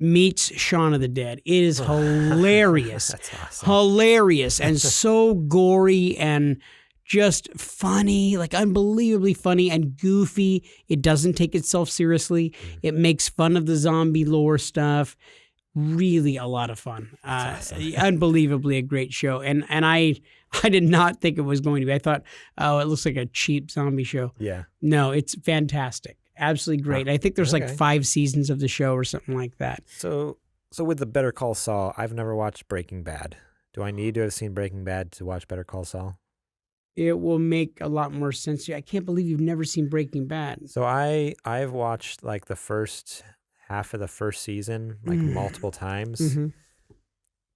meets Shaun of the Dead. It is hilarious. That's awesome. Hilarious and so gory and just funny, like unbelievably funny and goofy. It doesn't take itself seriously. It makes fun of the zombie lore stuff. Really a lot of fun. Awesome. Unbelievably a great show. And I did not think it was going to be. I thought, oh, it looks like a cheap zombie show. Yeah. No, it's fantastic. Absolutely great. I think there's like 5 seasons of the show or something like that. So with the Better Call Saul, I've never watched Breaking Bad. Do I need to have seen Breaking Bad to watch Better Call Saul? It will make a lot more sense to you. I can't believe you've never seen Breaking Bad. So I've watched like the first half of the first season like multiple times,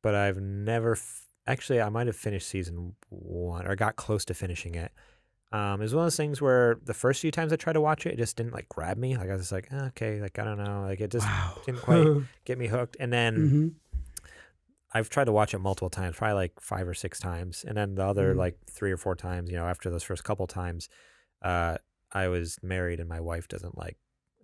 but I've never actually I might have finished season 1 or got close to finishing it. It was one of those things where the first few times I tried to watch it just didn't like grab me. Like I was just like, okay, like I don't know, like it just didn't quite get me hooked. And then I've tried to watch it multiple times, probably like 5 or 6 times. And then the other like 3 or 4 times, after those first couple times, I was married and my wife doesn't like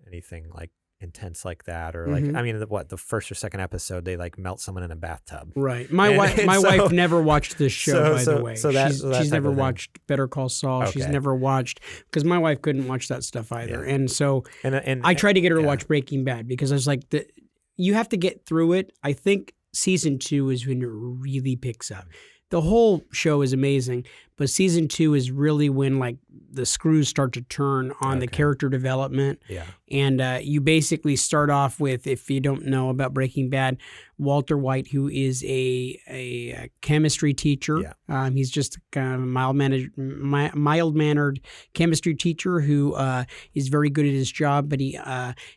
anything like intense like that. Or like, I mean, the first or second episode, they like melt someone in a bathtub. Right. My wife never watched this show, by the way. She's never watched Better Call Saul. Okay. She's never watched, because my wife couldn't watch that stuff either. Yeah. And so I tried to get her to watch Breaking Bad because I was like, you have to get through it. I think season 2 is when it really picks up. The whole show is amazing, but season 2 is really when like the screws start to turn on the character development. Yeah. And you basically start off with, if you don't know about Breaking Bad, Walter White, who is a chemistry teacher. Yeah. He's just kind of a mild-mannered chemistry teacher who is very good at his job, but he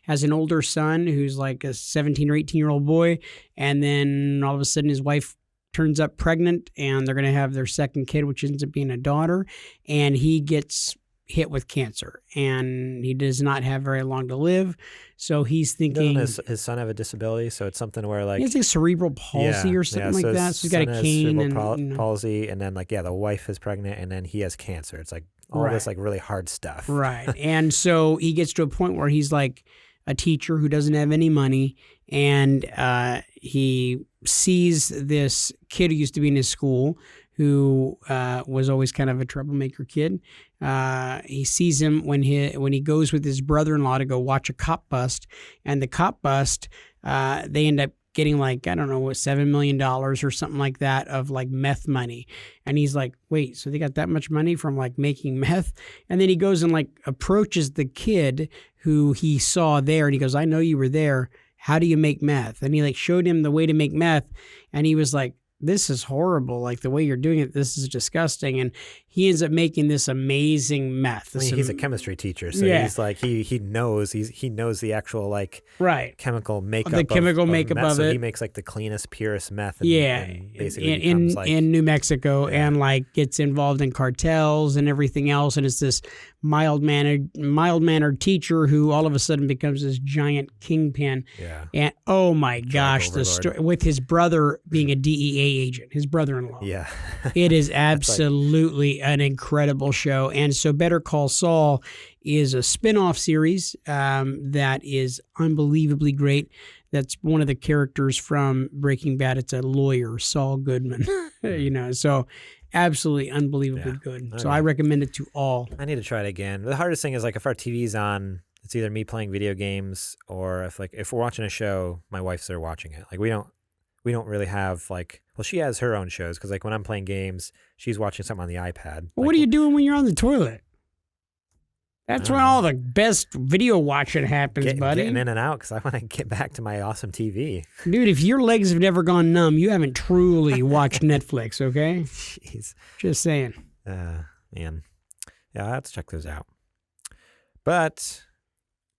has an older son who's like a 17 or 18-year-old boy. And then all of a sudden his wife turns up pregnant and they're going to have their second kid, which ends up being a daughter. And he gets hit with cancer and he does not have very long to live. So he's thinking... Doesn't his son have a disability? So it's something where like... He has like cerebral palsy or something like that. So he's got a cane and... palsy, and then like, the wife is pregnant and then he has cancer. It's like all this like really hard stuff. Right. And so he gets to a point where he's like a teacher who doesn't have any money, and he sees this kid who used to be in his school who was always kind of a troublemaker kid. He sees him when he goes with his brother-in-law to go watch a cop bust, and the cop bust, they end up getting like, I don't know, $7 million or something like that of like meth money. And he's like, wait, so they got that much money from like making meth? And then he goes and like approaches the kid who he saw there, and he goes, I know you were there. How do you make meth? And he like showed him the way to make meth, and he was like, this is horrible. Like the way you're doing it, this is disgusting. And he ends up making this amazing meth. He's a chemistry teacher, so he's like he knows the actual like chemical makeup. The chemical makeup of it. So he makes like the cleanest, purest meth. And, and basically in New Mexico, and like gets involved in cartels and everything else. And it's this mild-mannered teacher who all of a sudden becomes this giant kingpin. Yeah. And oh my gosh, the story with his brother being a DEA agent, his brother-in-law. Yeah. It is absolutely an incredible show. And so Better Call Saul is a spin-off series that is unbelievably great. That's one of the characters from Breaking Bad. It's a lawyer, Saul Goodman. So absolutely unbelievably good. Okay. So I recommend it to all. I need to try it again. The hardest thing is like if our TV's on, it's either me playing video games, or if we're watching a show, my wife's there watching it. Like we don't really have like, well, she has her own shows, because like when I'm playing games, she's watching something on the iPad. Well, what are you doing when you're on the toilet? That's when all the best video watching happens, buddy. Getting in and out because I want to get back to my awesome TV. Dude, if your legs have never gone numb, you haven't truly watched Netflix, okay? Jeez. Just saying. Man. Yeah, let's check those out. But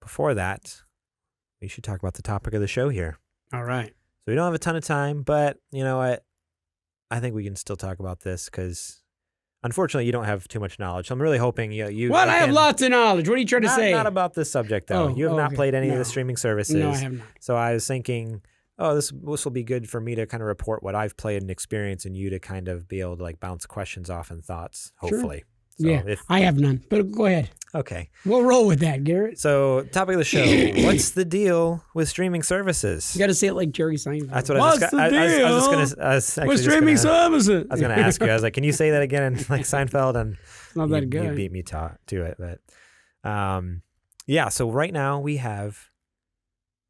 before that, we should talk about the topic of the show here. All right. So we don't have a ton of time, but you know what? I think we can still talk about this because... Unfortunately, you don't have too much knowledge. So I'm really hoping you. What? I have lots of knowledge. What are you trying to say? Not about this subject, though. You have not played any of the streaming services. No, I have not. So I was thinking, this will be good for me to kind of report what I've played and experienced, and you to kind of be able to like bounce questions off and thoughts, hopefully. Sure. So I have none, but go ahead. Okay. We'll roll with that, Garrett. So, topic of the show, what's the deal with streaming services? You got to say it like Jerry Seinfeld. That's what I was with streaming services? I was going to ask you. I was like, can you say that again in like Seinfeld? And it's not that good. You beat me to it. But so right now we have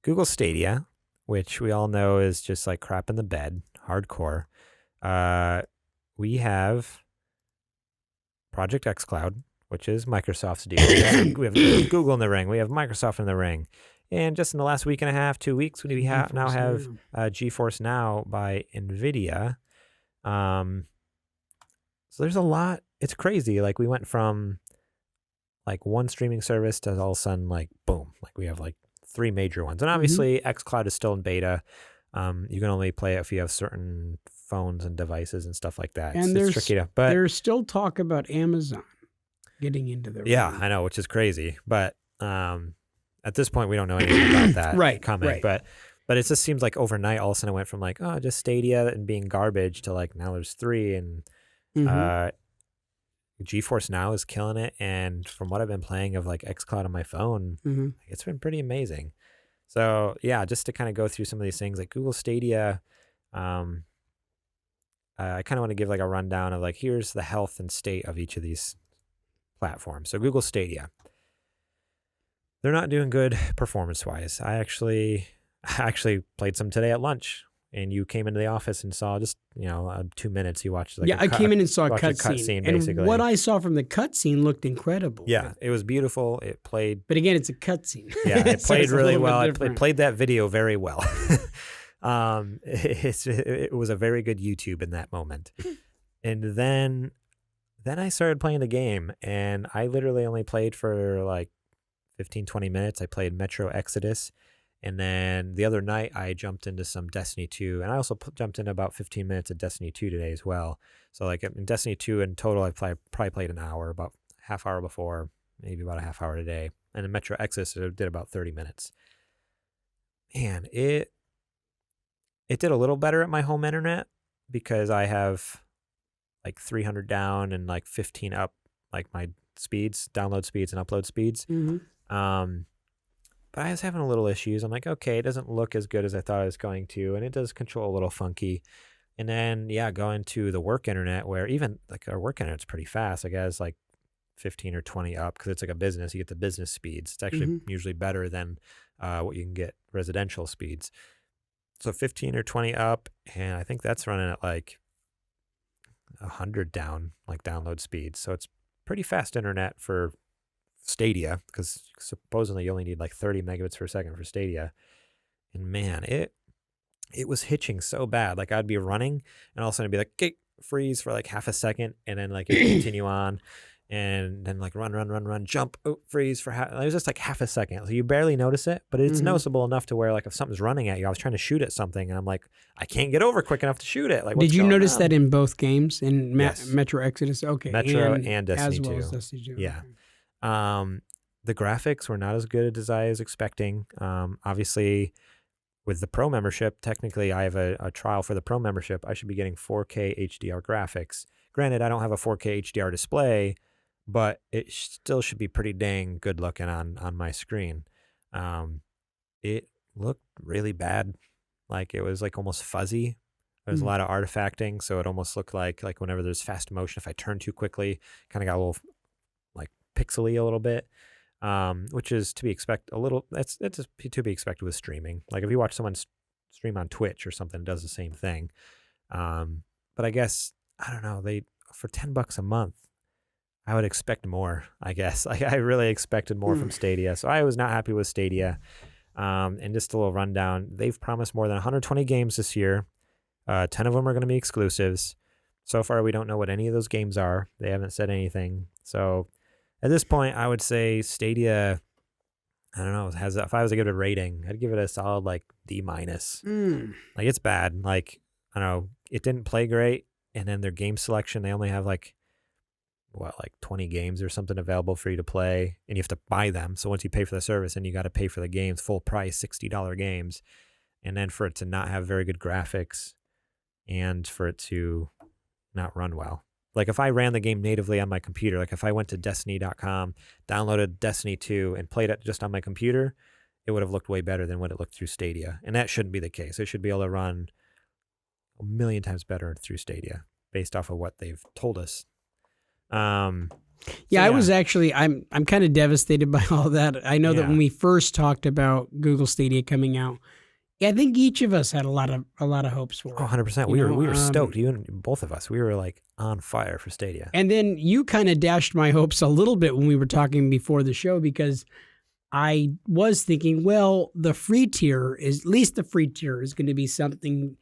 Google Stadia, which we all know is just like crap in the bed, hardcore. We have Project xCloud, which is Microsoft's deal. We have Google in the ring. We have Microsoft in the ring. And just in the last week and a half, 2 weeks, we now have GeForce Now by NVIDIA. So there's a lot. It's crazy. Like we went from like one streaming service to all of a sudden like boom. Like we have like 3 major ones. And obviously xCloud is still in beta. You can only play it if you have certain phones and devices and stuff like that. And it's tricky to, but there's still talk about Amazon getting into their room. I know, which is crazy. But at this point, we don't know anything about that coming. Right. But it just seems like overnight, all of a sudden it went from like, just Stadia and being garbage to like now there's 3. And GeForce Now is killing it. And from what I've been playing of like xCloud on my phone, it's been pretty amazing. So just to kind of go through some of these things, like Google Stadia, I kind of want to give like a rundown of like, here's the health and state of each of these platforms. So Google Stadia, they're not doing good performance-wise. I actually played some today at lunch, and you came into the office and saw just 2 minutes. You watched like I came in and saw a watched cutscene, and basically. what I saw from the cutscene looked incredible. Yeah, it was beautiful. It played, but again, it's a cutscene. Yeah, it So played it's a really little well. bit It played that video very well. It was a very good YouTube in that moment. And then I started playing the game, and I literally only played for like 15, 20 minutes. I played Metro Exodus. And then the other night, I jumped into some Destiny 2. And I also jumped into about 15 minutes of Destiny 2 today as well. So like in Destiny 2 in total, I probably played an hour, about half hour before, maybe about a half hour today. And in Metro Exodus, I did about 30 minutes. Man, it did a little better at my home internet because I have like 300 down and like 15 up, like my speeds, download speeds and upload speeds. Mm-hmm. But I was having a little issues. I'm like, okay, it doesn't look as good as I thought it was going to, and it does control a little funky. And then, going to the work internet, where even like our work internet's pretty fast. Like, it has like 15 or 20 up because it's like a business. You get the business speeds. It's actually usually better than what you can get residential speeds. So 15 or 20 up, and I think that's running at like 100 down, like download speed. So it's pretty fast internet for Stadia, because supposedly you only need like 30 megabits per second for Stadia. And man, it was hitching so bad. Like I'd be running and all of a sudden it'd be like, okay, freeze for like half a second, and then like it'd continue on, and then like run, jump, freeze for it was just like half a second. So you barely notice it, but it's noticeable enough to where like if something's running at you, I was trying to shoot at something and I'm like, I can't get over quick enough to shoot it. Like, did you notice on? that in both games, in Yes. Metro Exodus? Okay, Metro and Destiny as well 2. as Destiny 2. Yeah. The graphics were not as good as I was expecting. Obviously, with the Pro membership, technically I have a trial for the Pro membership. I should be getting 4K HDR graphics. Granted, I don't have a 4K HDR display, but it still should be pretty dang good looking on my screen. It looked really bad. Like it was like almost fuzzy. There's a lot of artifacting, so it almost looked like whenever there's fast motion, if I turn too quickly, kind of got a little like pixely a little bit. Which is to be expected a little. It's to be expected with streaming. Like if you watch someone stream on Twitch or something, it does the same thing. But I guess I don't know. For $10 a month, I would expect more. I guess like I really expected more from Stadia, so I was not happy with Stadia. And just a little rundown: they've promised more than 120 games this year. 10 of them are going to be exclusives. So far, we don't know what any of those games are. They haven't said anything. So at this point, I would say Stadia, I don't know, if I was to give it a rating, I'd give it a solid like D-. Like it's bad. Like, I don't know, it didn't play great. And then their game selection, they only have like 20 games or something available for you to play, and you have to buy them. So once you pay for the service, and you got to pay for the games, full price, $60 games. And then for it to not have very good graphics and for it to not run well. Like if I ran the game natively on my computer, like if I went to Destiny.com, downloaded Destiny 2 and played it just on my computer, it would have looked way better than what it looked through Stadia. And that shouldn't be the case. It should be able to run a million times better through Stadia based off of what they've told us. I was actually, I'm kind of devastated by all that. I know that when we first talked about Google Stadia coming out, I think each of us had a lot of hopes for it. 100%. We were stoked. Both of us. We were like on fire for Stadia. And then you kind of dashed my hopes a little bit when we were talking before the show, because I was thinking, well, the free tier is going to be something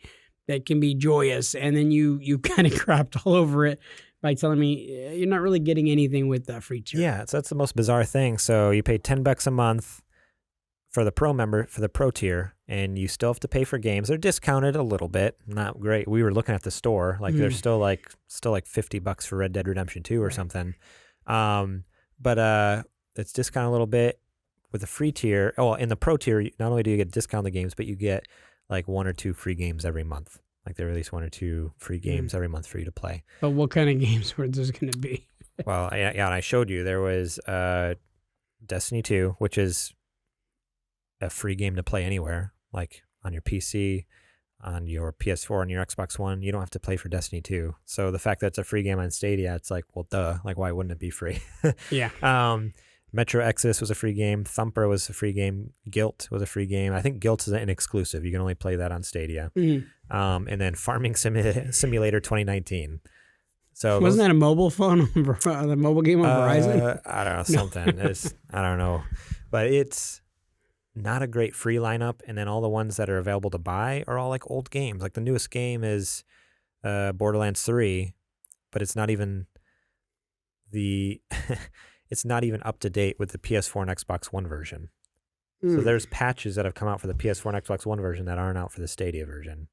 that can be joyous. And then you kind of crapped all over it by telling me you're not really getting anything with that free tier. Yeah, so that's the most bizarre thing. So you pay $10 a month for the Pro tier, and you still have to pay for games. They're discounted a little bit, not great. We were looking at the store, like they're still like $50 for Red Dead Redemption 2 or something. But it's discounted a little bit with the free tier. Oh, in the Pro tier, not only do you get discounted games, but you get like 1 or 2 free games every month. Like they release 1 or 2 free games every month for you to play. But what kind of games were those going to be? Well, and I showed you there was Destiny 2, which is a free game to play anywhere, like on your PC, on your PS4, on your Xbox One. You don't have to play for Destiny 2. So the fact that it's a free game on Stadia, it's like, well, duh. Like, why wouldn't it be free? Yeah. Metro Exodus was a free game. Thumper was a free game. Guilt was a free game. I think Guilt is an exclusive. You can only play that on Stadia. and then Farming Simulator 2019. So wasn't that a mobile phone, the mobile game on Verizon? I don't know, something. I don't know, but it's not a great free lineup. And then all the ones that are available to buy are all like old games. Like the newest game is Borderlands 3, but it's not even it's not even up to date with the PS4 and Xbox One version. So there's patches that have come out for the PS4 and Xbox One version that aren't out for the Stadia version,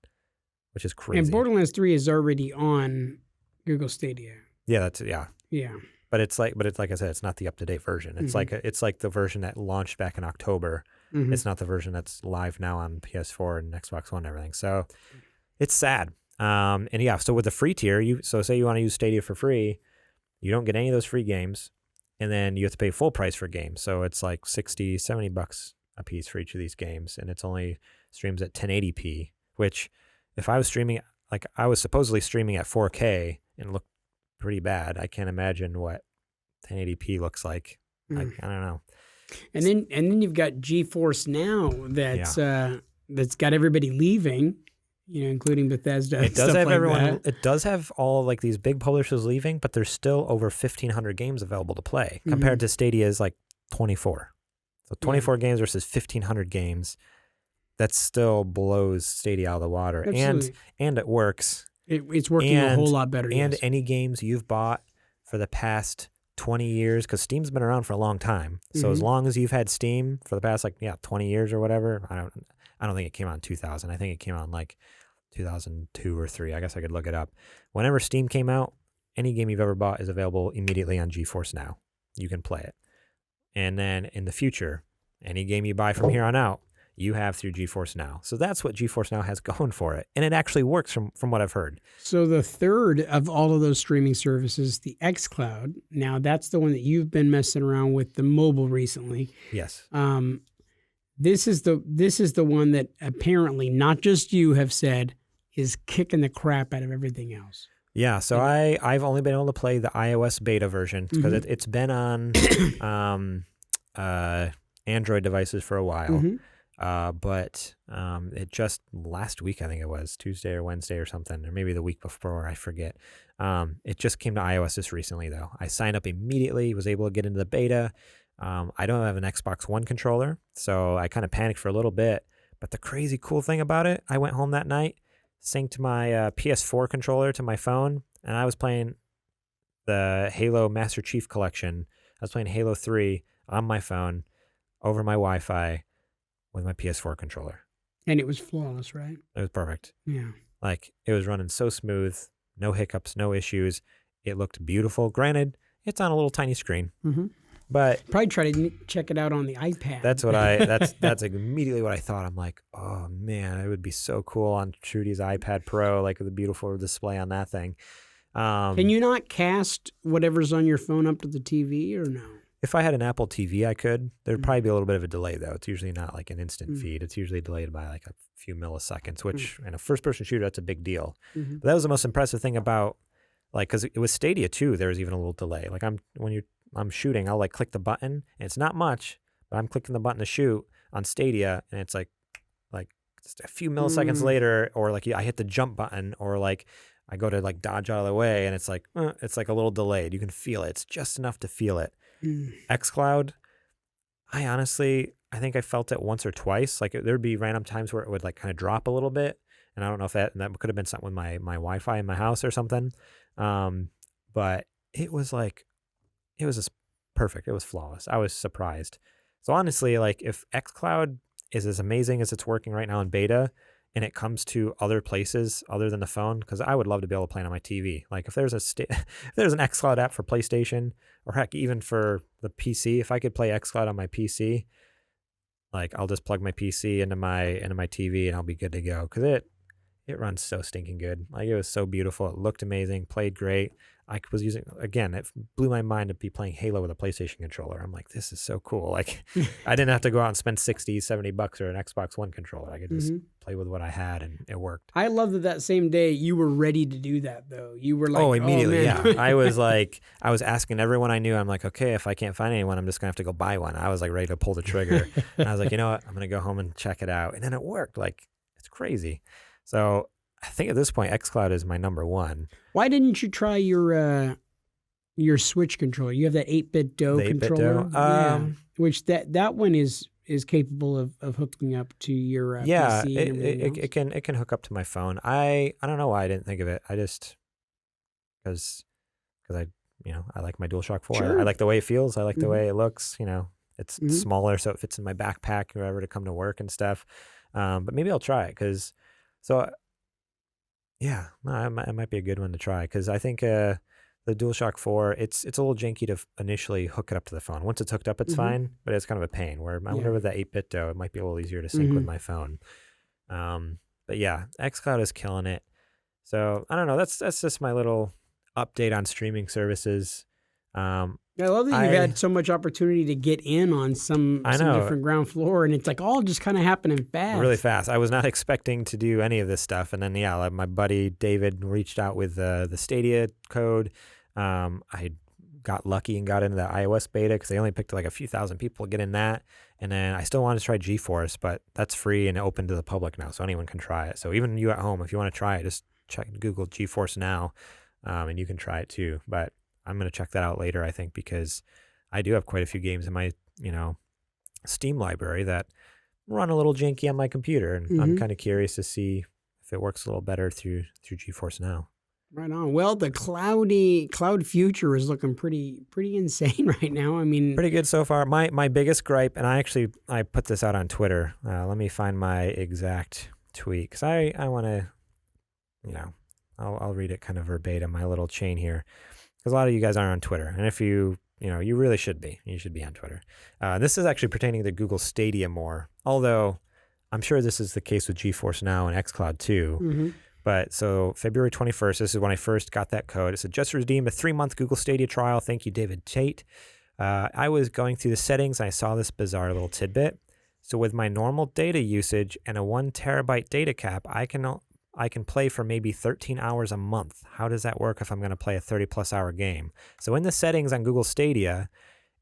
which is crazy. And Borderlands 3 is already on Google Stadia. Yeah, Yeah. But it's like I said, it's not the up to date version. It's like the version that launched back in October. Mm-hmm. It's not the version that's live now on PS4 and Xbox One and everything. So it's sad. And yeah, so with the free tier, say you want to use Stadia for free, you don't get any of those free games, and then you have to pay full price for games. So it's like $60, $70 a piece for each of these games, and it's only streams at 1080p, which if I was streaming, like I was supposedly streaming at 4K and looked pretty bad. I can't imagine what 1080p looks like. I don't know. And then you've got GeForce Now that's got everybody leaving, including Bethesda. It does have everyone. It does have all like these big publishers leaving, but there's still over 1,500 games available to play compared to Stadia's like 24. So 24 games versus 1,500 games. That still blows Stadia out of the water. Absolutely. And it works. It's working a whole lot better. And yes. any games you've bought for the past 20 years, because Steam's been around for a long time. So as long as you've had Steam for the past 20 years or whatever, I don't think it came out in 2000. I think it came out in like 2002 or 3. I guess I could look it up. Whenever Steam came out, any game you've ever bought is available immediately on GeForce Now. You can play it. And then in the future, any game you buy from here on out, you have through GeForce Now. So that's what GeForce Now has going for it. And it actually works from what I've heard. So the third of all of those streaming services, the xCloud, now that's the one that you've been messing around with the mobile recently. Yes. This is the one that apparently not just you have said is kicking the crap out of everything else. Yeah, so I've only been able to play the iOS beta version because it's been on Android devices for a while. But it just last week, I think it was Tuesday or Wednesday or something, or maybe the week before, I forget. It just came to iOS just recently, though. I signed up immediately, was able to get into the beta. I don't have an Xbox One controller, so I kind of panicked for a little bit. But the crazy cool thing about it, I went home that night, synced my PS4 controller to my phone, and I was playing the Halo Master Chief Collection. I was playing Halo 3 on my phone over my Wi-Fi with my PS4 controller. And it was flawless, right? It was perfect. Yeah. Like, it was running so smooth, no hiccups, no issues. It looked beautiful. Granted, it's on a little tiny screen. But probably try to check it out on the iPad. That's immediately what I thought. I'm like, oh man, it would be so cool on Trudy's iPad Pro, like with a beautiful display on that thing. Can you not cast whatever's on your phone up to the TV or no? If I had an Apple TV, I could. There'd probably be a little bit of a delay, though. It's usually not like an instant feed. It's usually delayed by like a few milliseconds, which in a first-person shooter, that's a big deal. But that was the most impressive thing about, like, because it was Stadia too. There was even a little delay. Like I'm shooting, I'll like click the button, and it's not much, but I'm clicking the button to shoot on Stadia, and it's like just a few milliseconds later, or like I hit the jump button, or like I go to like dodge out of the way, and it's like a little delayed. You can feel it. It's just enough to feel it. xCloud, I think I felt it once or twice. Like there'd be random times where it would like kind of drop a little bit, and I don't know if that could have been something with my Wi-Fi in my house or something. But it was just perfect. It was flawless. I was surprised. So honestly, like if xCloud is as amazing as it's working right now in beta, and it comes to other places other than the phone, because I would love to be able to play it on my TV. Like if there's if there's an xCloud app for PlayStation, or heck, even for the PC, if I could play xCloud on my PC, like I'll just plug my PC into my TV and I'll be good to go. Because it runs so stinking good. Like it was so beautiful. It looked amazing. Played great. I was using, again, it blew my mind to be playing Halo with a PlayStation controller. I'm like, this is so cool. Like I didn't have to go out and spend $60, $70 or an Xbox One controller. I could just play with what I had, and it worked. I love that same day you were ready to do that though. You were like, immediately. Oh, yeah. I was asking everyone I knew. I'm like, okay, if I can't find anyone, I'm just gonna have to go buy one. I was like ready to pull the trigger. And I was like, you know what? I'm gonna go home and check it out. And then it worked. Like it's crazy. So I think at this point, xCloud is my number one. Why didn't you try your Switch controller? You have that 8-bit DO The 8-bit controller, DO? which that one is capable of hooking up to your Yeah, PC and everything else. it can hook up to my phone. I don't know why I didn't think of it. I just because I I like my DualShock 4. I Sure. like the way it feels. I like the Mhm. way it looks. It's Mhm. smaller, so it fits in my backpack wherever to come to work and stuff. But maybe I'll try it because so yeah, no, it might be a good one to try because I think the DualShock 4 it's a little janky to initially hook it up to the phone. Once it's hooked up, it's Mhm. fine, but it's kind of a pain. Where I Yeah. wonder with that 8-bit though, it might be a little easier to sync with Mhm. my phone. But yeah, xCloud is killing it. So I don't know. That's just my little update on streaming services. Um, I love that you've I had so much opportunity to get in on some I know different ground floor, and it's like all just kind of happening really fast. fast. I was not expecting to do any of this stuff, and then yeah, like my buddy David reached out with the Stadia code. I got lucky and got into the iOS beta because they only picked like a few thousand people to get in that, and then I still wanted to try GeForce, but that's free and open to the public now, so anyone can try it. So even you at home, if you want to try it, just Google GeForce now, and you can try it too. But I'm gonna check that out later, I think, because I do have quite a few games in my Steam library that run a little janky on my computer, and I'm Mhm. kind of curious to see if it works a little better through GeForce Now. Right on. Well, the cloud future is looking pretty insane right now. I mean, Pretty good so far. My biggest gripe, and I put this out on Twitter. Let me find my exact tweet because I want to, I'll read it kind of verbatim, my little chain here, because a lot of you guys aren't on Twitter, and if you really should be. You should be on Twitter. This is actually pertaining to Google Stadia more, although I'm sure this is the case with GeForce Now and xCloud too. mhm. But so February 21st, this is when I first got that code. It said, just redeemed a 3-month Google Stadia trial. Thank you, David Tate. I was going through the settings and I saw this bizarre little tidbit. So with my normal data usage and a 1 terabyte data cap, I can play for maybe 13 hours a month. How does that work if I'm going to play a 30 plus hour game? So in the settings on Google Stadia,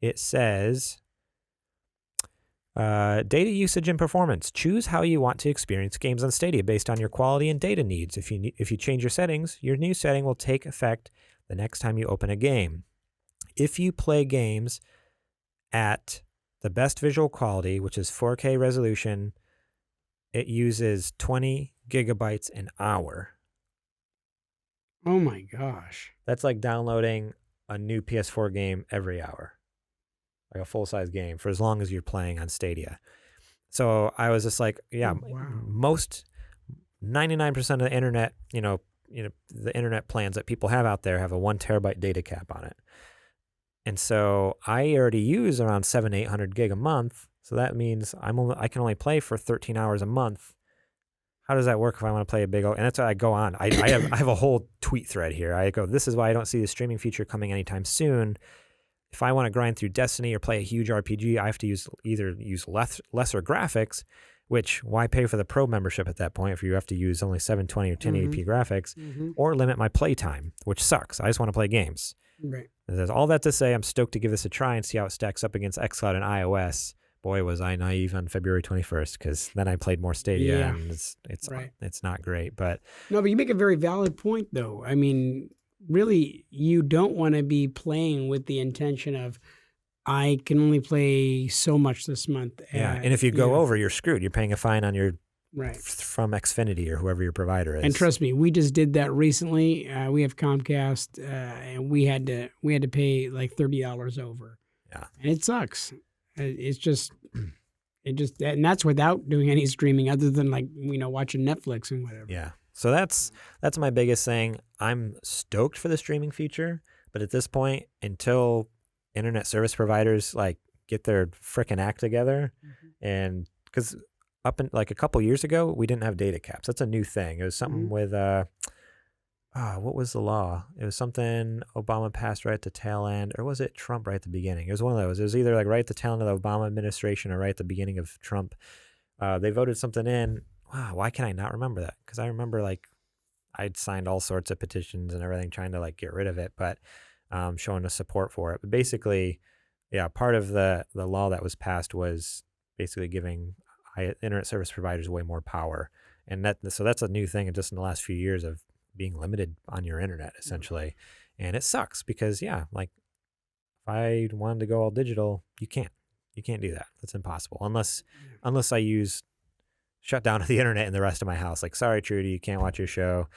it says data usage and performance. Choose how you want to experience games on Stadia based on your quality and data needs. If you change your settings, your new setting will take effect the next time you open a game. If you play games at the best visual quality, which is 4K resolution, it uses 20 gigabytes an hour. Oh my gosh. That's like downloading a new PS4 game every hour. Like a full-size game for as long as you're playing on Stadia. So I was just like, yeah, Oh, wow. most 99% of the internet, the internet plans that people have out there have a 1 terabyte data cap on it. And so I already use around 700-800 gig a month. So that means I can only play for 13 hours a month. How does that work if I want to play a big? And that's why I go on. I have a whole tweet thread here. I go, this is why I don't see the streaming feature coming anytime soon. If I want to grind through Destiny or play a huge RPG, I have to either use lesser graphics, which why pay for the Pro membership at that point if you have to use only 720 or 1080p graphics, or limit my playtime, which sucks. I just want to play games. Right. There's all that to say, I'm stoked to give this a try and see how it stacks up against xCloud and iOS. Boy, was I naive on February 21st, because then I played more Stadia, Yeah. and it's Right. it's not great. But No, but you make a very valid point, though. I mean, really, you don't want to be playing with the intention of, I can only play so much this month. yeah, and if you go yeah. over, you're screwed. You're paying a fine on your Right. from Xfinity or whoever your provider is. And trust me, we just did that recently. We have Comcast, and we had to pay like $30 over. Yeah. And it sucks. It's just and that's without doing any streaming other than like watching Netflix and whatever. Yeah. So that's my biggest thing. I'm stoked for the streaming feature, but at this point, until internet service providers like get their frickin' act together, and because up in like a couple years ago, we didn't have data caps. That's a new thing. It was something with what was the law? It was something Obama passed right at the tail end, or was it Trump right at the beginning? It was one of those. It was either like right at the tail end of the Obama administration or right at the beginning of Trump. They voted something in. Wow, why can I not remember that? Because I remember like I'd signed all sorts of petitions and everything trying to like get rid of it, but showing the support for it. But basically, yeah, part of the law that was passed was basically giving internet service providers way more power. And so that's a new thing just in the last few years of being limited on your internet, essentially. And it sucks because, like if I wanted to go all digital, you can't do that. That's impossible unless I use shut down the internet in the rest of my house. Like, sorry, Trudy, you can't watch your show.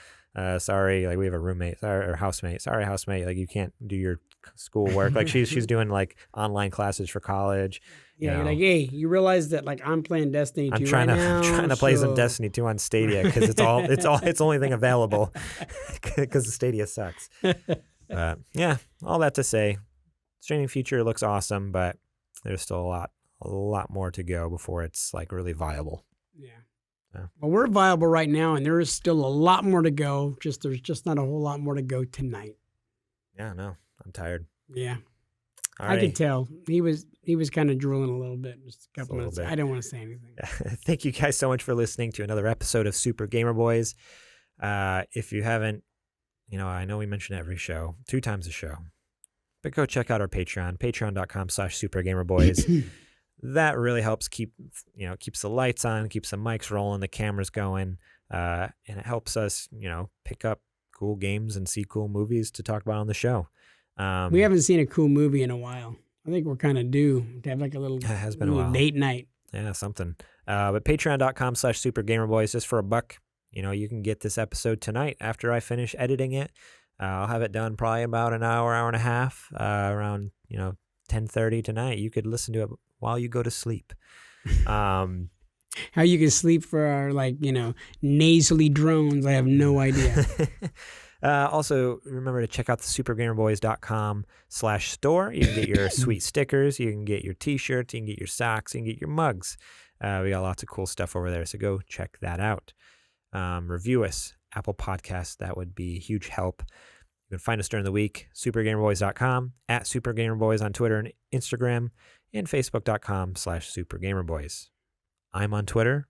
Sorry, like we have a roommate or housemate. Sorry, housemate, like you can't do your schoolwork. Like she's doing like online classes for college. Yeah, you're like, hey, you realize that like I'm playing Destiny 2 right now. I'm trying to play some Destiny 2 on Stadia because it's the only thing available because the Stadia sucks. All that to say, streaming future looks awesome, but there's still a lot more to go before it's like really viable. Yeah. Well, we're viable right now, and there is still a lot more to go. There's just not a whole lot more to go tonight. Yeah, no, I'm tired. Yeah. All I right. could tell. He was kind of drooling a little bit. Just a couple minutes. I don't want to say anything. Thank you guys so much for listening to another episode of Super Gamer Boys. If you haven't, I know we mention every show, 2 times a show, but go check out our Patreon, patreon.com/supergamerboys. That really helps keeps the lights on, keeps the mics rolling, the cameras going, and it helps us, pick up cool games and see cool movies to talk about on the show. We haven't seen a cool movie in a while. I think we're kind of due to have like a little, it has been a while. Date night. Yeah, something. But patreon.com/supergamerboys, just for $1. You can get this episode tonight after I finish editing it. I'll have it done probably about an hour and a half, around 10:30 tonight. You could listen to it while you go to sleep. How you can sleep for our nasally drones, I have no idea. Also, remember to check out the supergamerboys.com/store. You can get your sweet stickers. You can get your t-shirts. You can get your socks. You can get your mugs. We got lots of cool stuff over there, so go check that out. Review us, Apple Podcasts. That would be a huge help. You can find us during the week, supergamerboys.com, @supergamerboys on Twitter and Instagram, and facebook.com/supergamerboys. I'm on Twitter,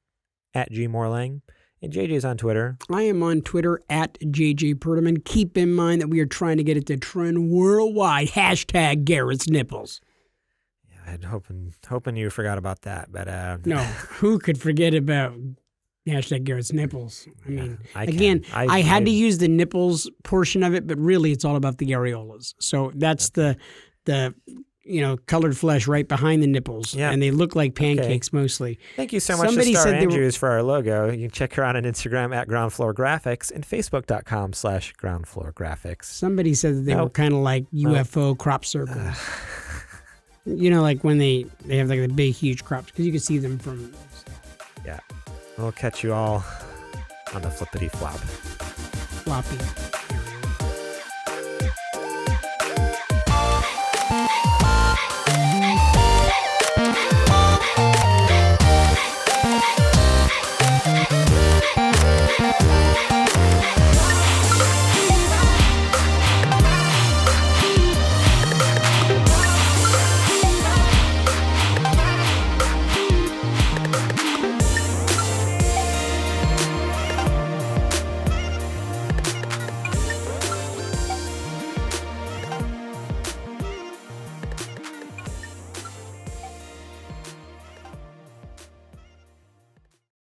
@gmorlang, and JJ's on Twitter. I am on Twitter, @JJPerderman. Keep in mind that we are trying to get it to trend worldwide. #Garrett's Nipples. Yeah, I'm hoping you forgot about that, but no, who could forget about #Garrett's Nipples? I mean, I had to use the nipples portion of it, but really it's all about the areolas. So that's the colored flesh right behind the nipples. Yeah. And they look like pancakes mostly. Thank you so much to Star Andrews for our logo. You can check her out on Instagram @groundfloorgraphics and facebook.com/groundfloorgraphics. Somebody said that they were kind of like UFO crop circles. Like when they have like the big, huge crops, because you can see them from. Yeah. We'll catch you all on the flippity flop. Floppy.